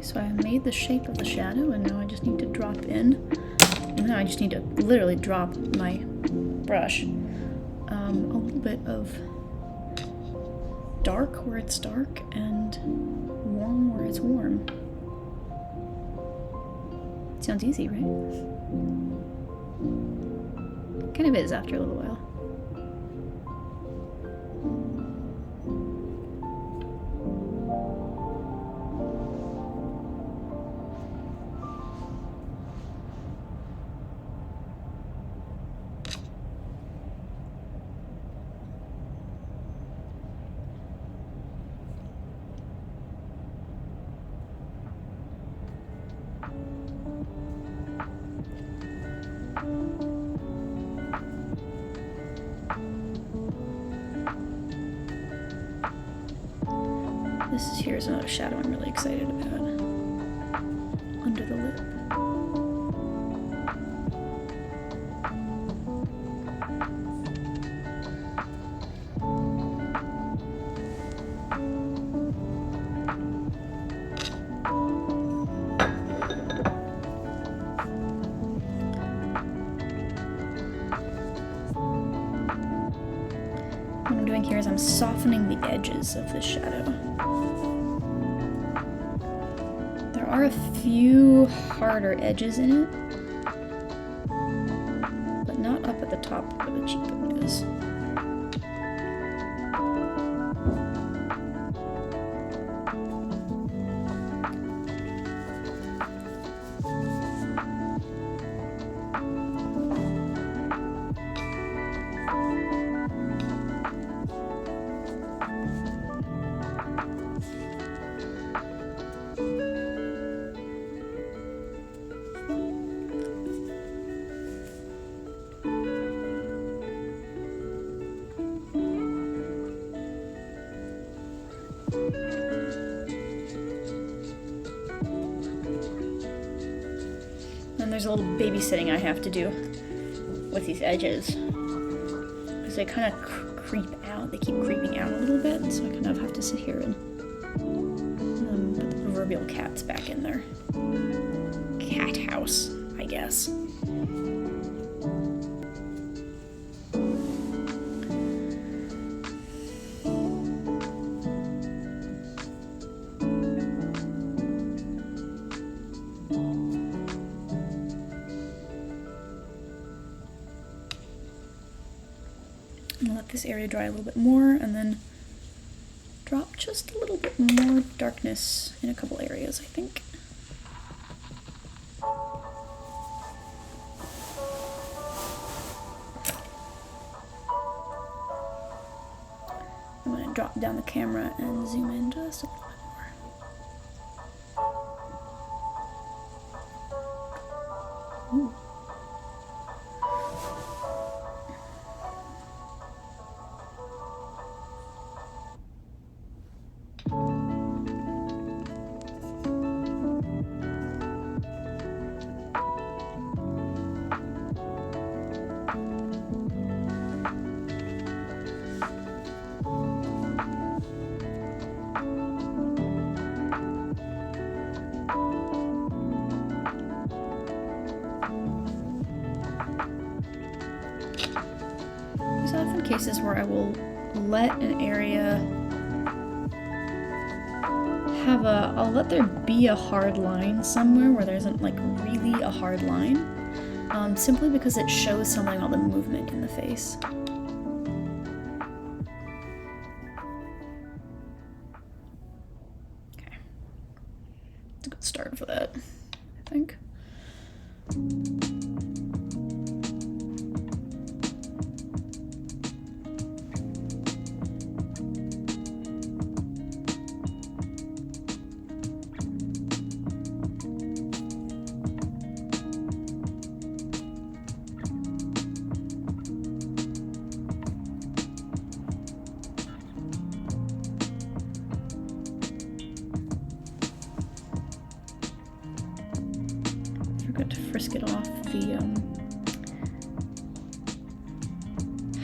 So I made the shape of the shadow, and now I just need to drop in. And now I just need to literally drop my brush a little bit of dark where it's dark and warm where it's warm. Sounds easy, right? Kind of is after a little while. Here's another shadow I'm really excited about. Under the lip. What I'm doing here is I'm softening the edges of this shadow. There are a few harder edges in it, but not up at the top where the cheekbone is. And there's a little babysitting I have to do with these edges, because they kind of creep out. They keep creeping out a little bit, and so I kind of have to sit here and put the proverbial cats back in their cat house, I guess. Let this area dry a little bit more, and then drop just a little bit more darkness in a couple areas, I think. I'm going to drop down the camera and zoom in just a little bit more. Ooh. There's often cases where I will let an area have I'll let there be a hard line somewhere where there isn't like really a hard line, simply because it shows something on the movement in the face. Okay. It's a good start for that, I think. Forgot to frisk it off the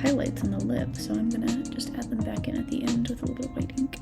highlights on the lip, so I'm gonna just add them back in at the end with a little bit of white ink.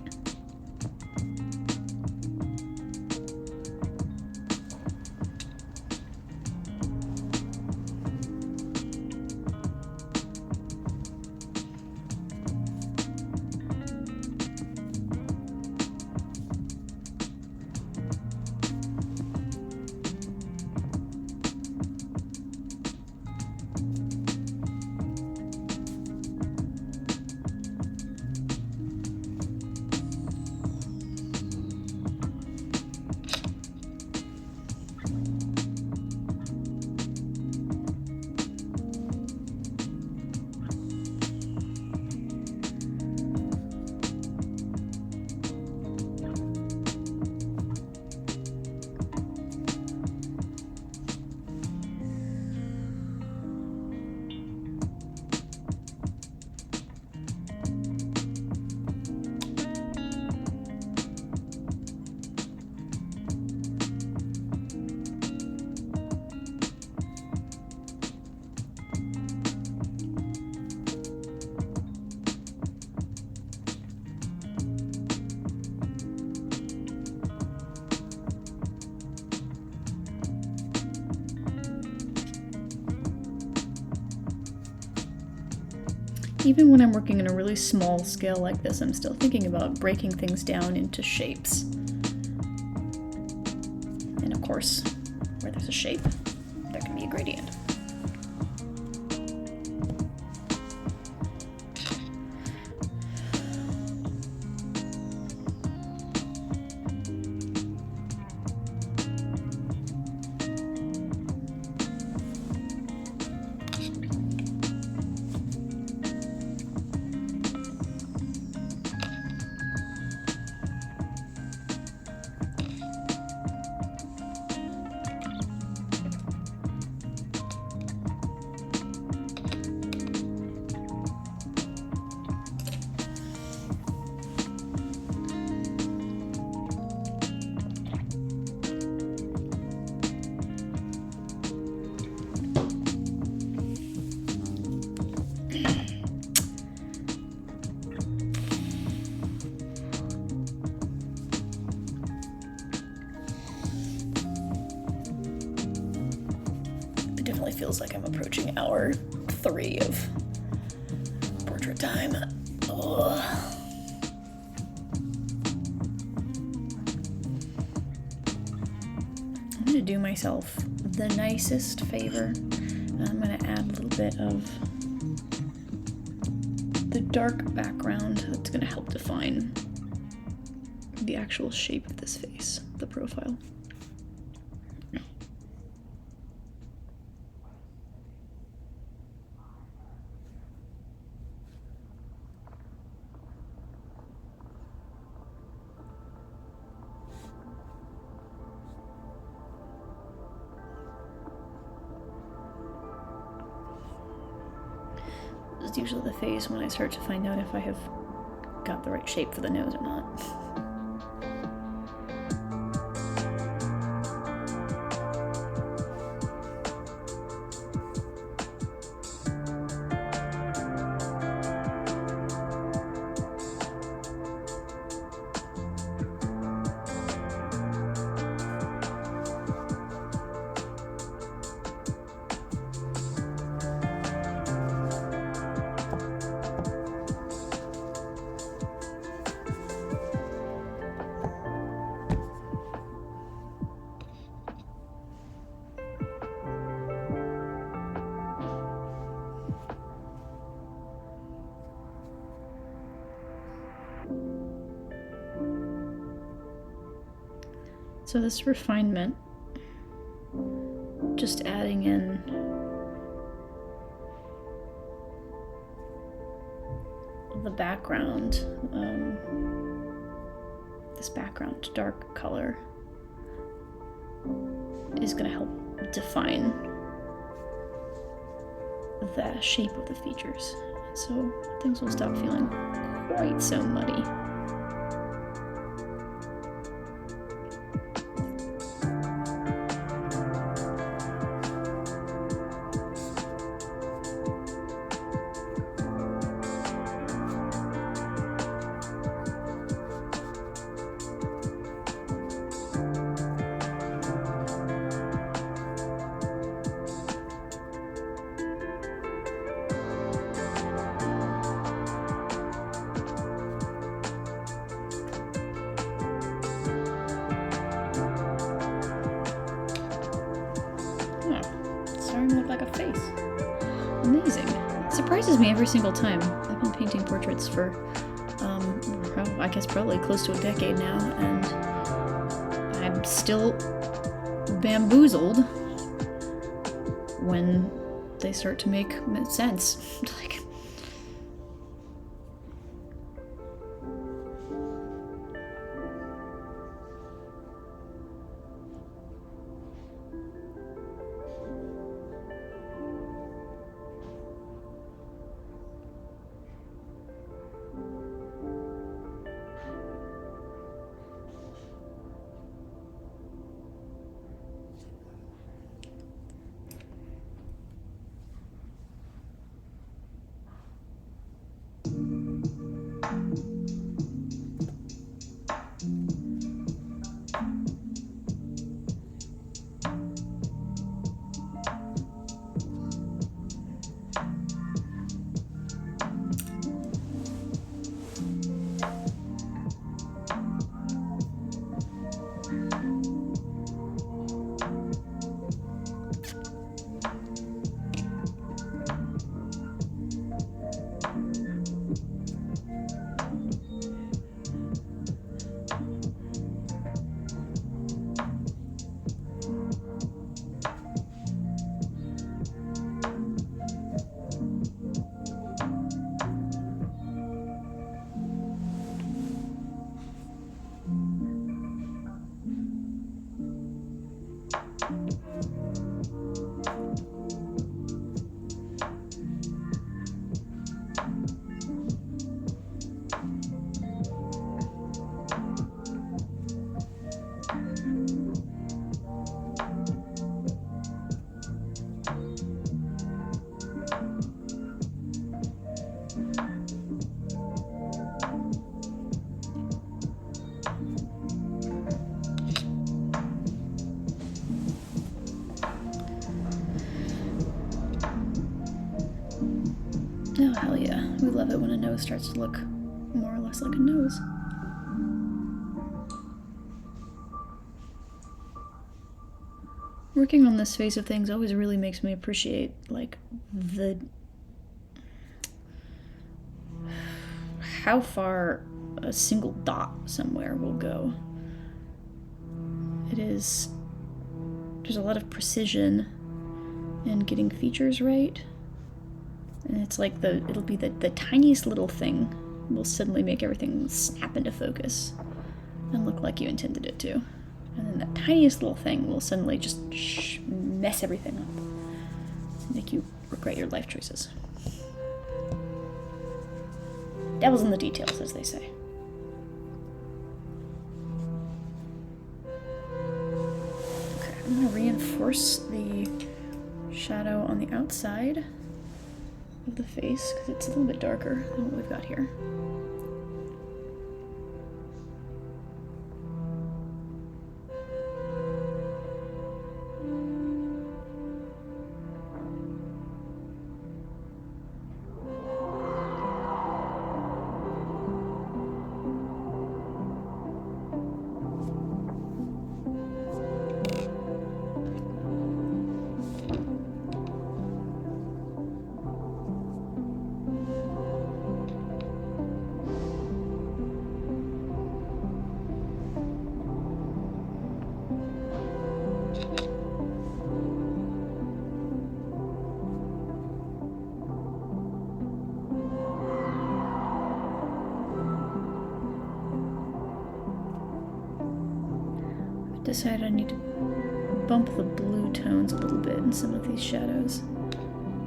even when I'm working on a really small scale like this, I'm still thinking about breaking things down into shapes. And of course, where there's a shape, there can be a gradient. Definitely feels like I'm approaching hour 3 of portrait time. Ugh. I'm gonna do myself the nicest favor. I'm gonna add a little bit of the dark background that's gonna help define the actual shape of this face, the profile. This is usually the phase when I start to find out if I have got the right shape for the nose or not. So this refinement, just adding in the background, this background dark color is going to help define the shape of the features. So things will stop feeling quite so muddy. Starting to look like a face. Amazing. It surprises me every single time. I've been painting portraits for, I guess probably close to a decade now, and I'm still bamboozled when they start to make sense. Like, Oh, hell yeah. We love it when a nose starts to look more or less like a nose. Working on this phase of things always really makes me appreciate, like, how far a single dot somewhere will go. There's a lot of precision in getting features right. And it's like it'll be the tiniest little thing will suddenly make everything snap into focus and look like you intended it to. And then the tiniest little thing will suddenly just mess everything up. Make you regret your life choices. Devil's in the details, as they say. Okay, I'm gonna reinforce the shadow on the outside of the face because it's a little bit darker than what we've got here. Decided I need to bump the blue tones a little bit in some of these shadows.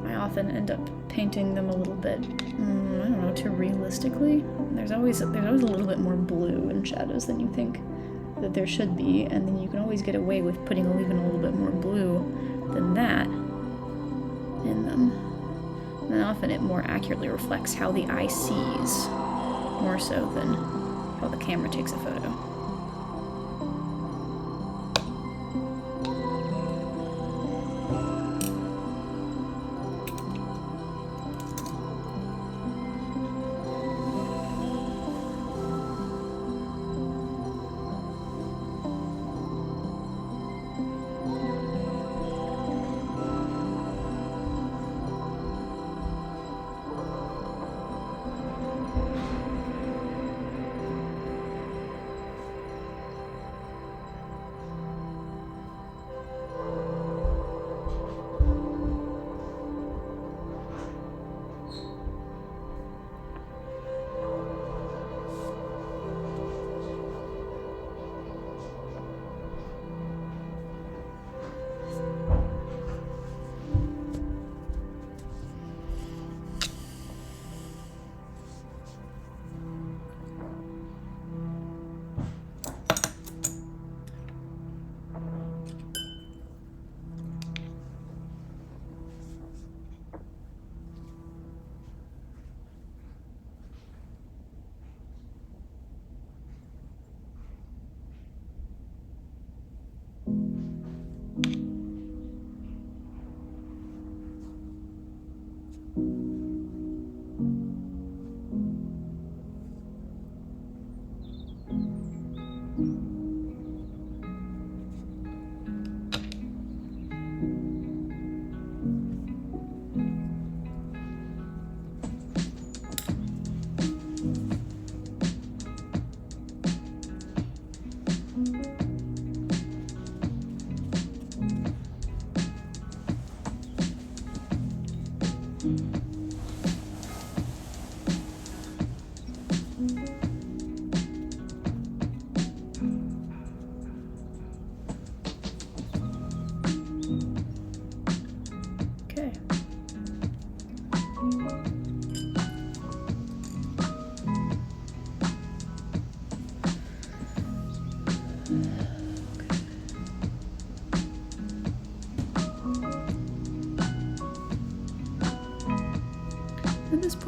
I often end up painting them a little bit, I don't know, too realistically. There's always a little bit more blue in shadows than you think that there should be, and then you can always get away with putting even a little bit more blue than that in them. And often it more accurately reflects how the eye sees, more so than how the camera takes a photo.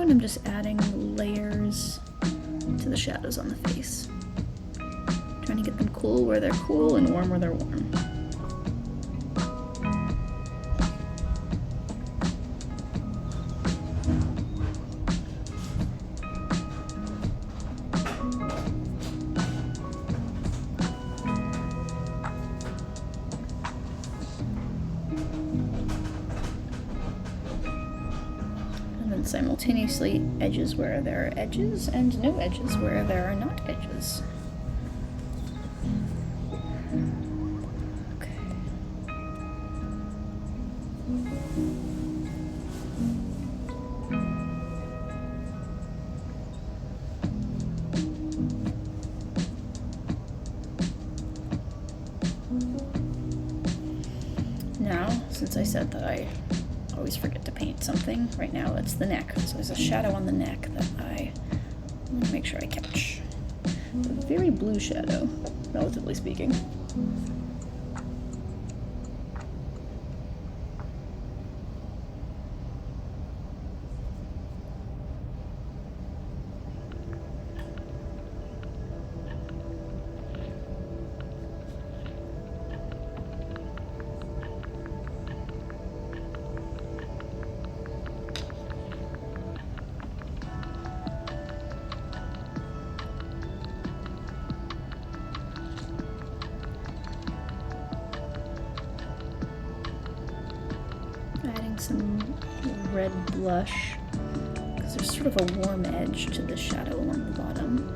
point, I'm just adding layers to the shadows on the face. Trying to get them cool where they're cool and warm where they're warm. Simultaneously edges where there are edges and no edges where there are not edges. Okay. Now, since I said that I always forget to paint something. Right now it's the neck. So there's a shadow on the neck that I want to make sure I catch. A very blue shadow, relatively speaking. Some red blush because there's sort of a warm edge to the shadow along the bottom.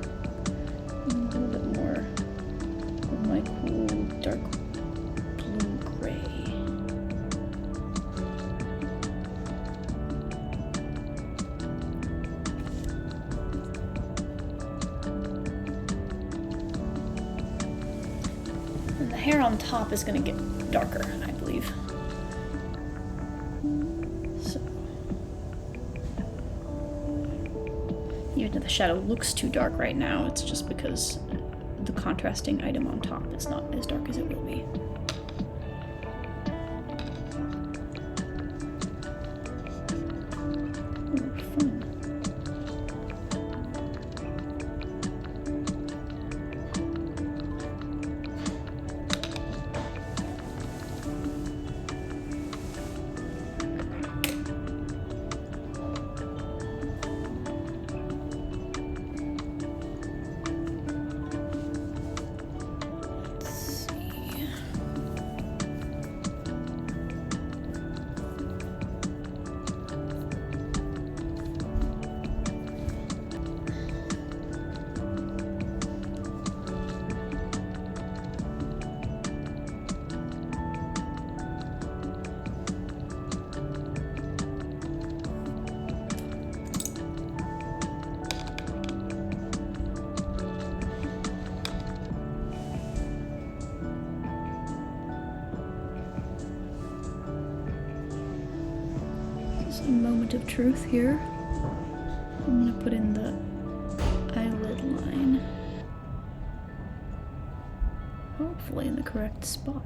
And a little bit more of my cool dark blue gray. And the hair on top is going to get darker, I believe. Even though the shadow looks too dark right now, it's just because the contrasting item on top is not as dark as it will be. Ooh, fun. A moment of truth here. I'm going to put in the eyelid line. Hopefully in the correct spot.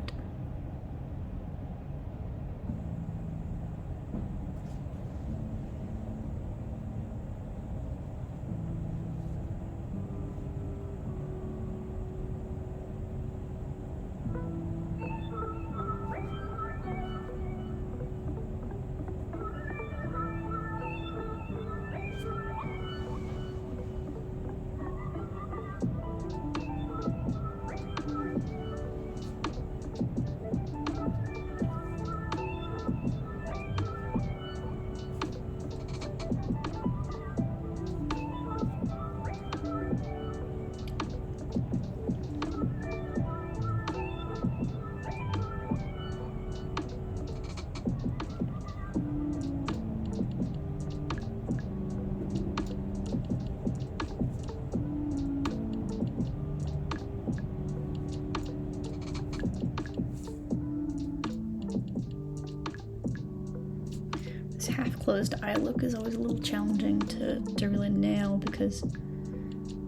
This half-closed eye look is always a little challenging to really nail because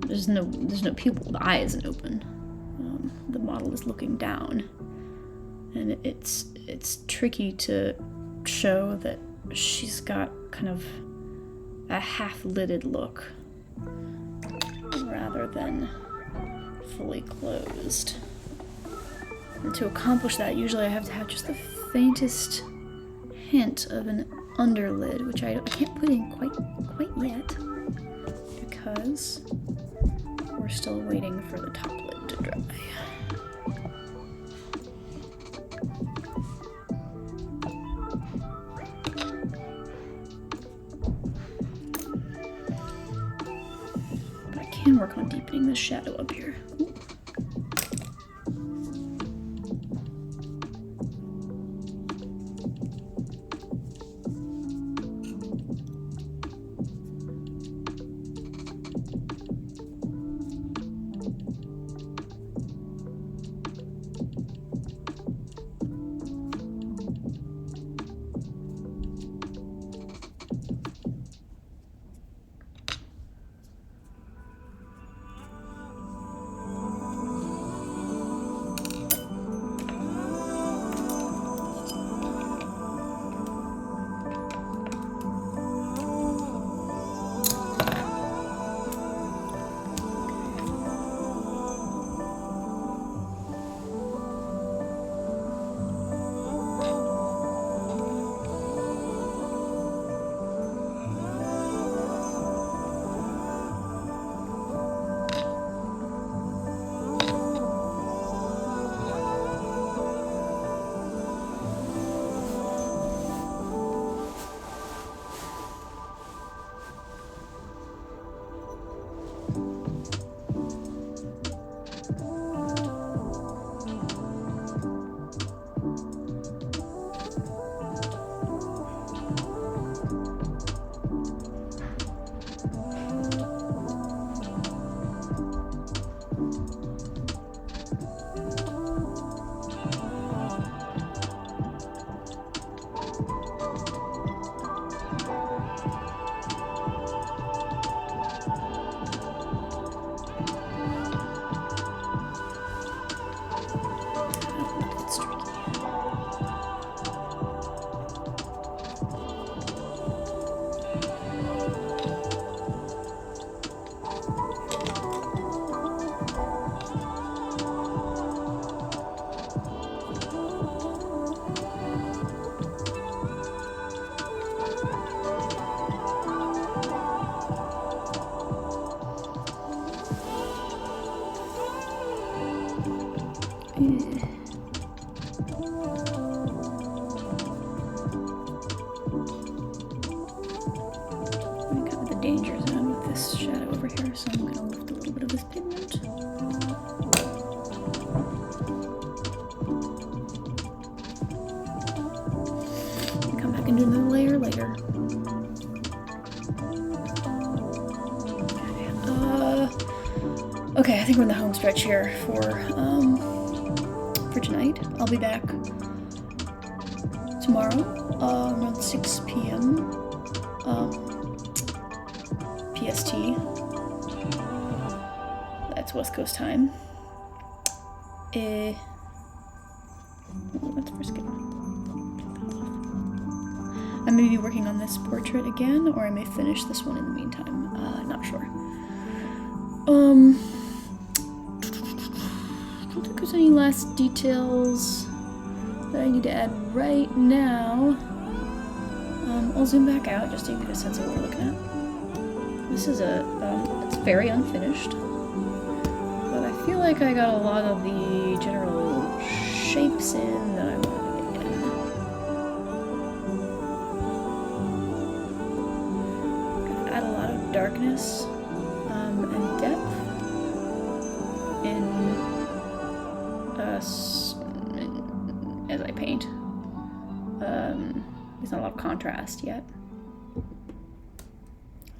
there's no pupil. The eye isn't open. The model is looking down, and it's tricky to show that she's got kind of a half-lidded look rather than fully closed. And to accomplish that, usually I have to have just the faintest hint of an underlid, which I can't put in quite yet because we're still waiting for the top lid to dry. But I can work on deepening this shadow up here. Ooh. Danger zone with this shadow over here, so I'm going to lift a little bit of this pigment. And come back and do another layer later. Okay, I think we're in the home stretch here for tonight. I'll be back tomorrow around 6 p.m. PST. That's West Coast time. That's first good. I may be working on this portrait again, or I may finish this one in the meantime. Not sure. I don't think there's any last details that I need to add right now. I'll zoom back out just so you get a sense of what we're looking at. This is it's very unfinished, but I feel like I got a lot of the general shapes in that I wanted to get in. Gonna add a lot of darkness and depth as I paint. There's not a lot of contrast yet. Oh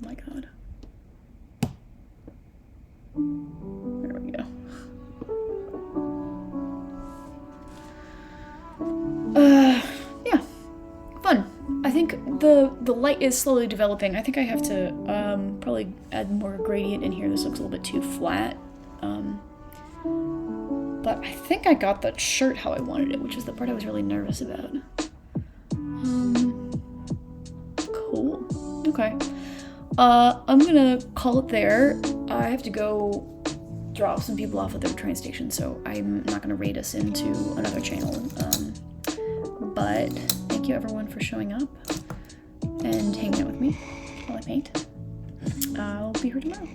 my god. There we go. Yeah, fun. I think the light is slowly developing. I think I have to probably add more gradient in here. This looks a little bit too flat. But I think I got the shirt how I wanted it, which is the part I was really nervous about. Cool. Okay. I'm gonna call it there. I have to go drop some people off at their train station, so I'm not gonna raid us into another channel. But thank you everyone for showing up and hanging out with me while I paint. I'll be here tomorrow.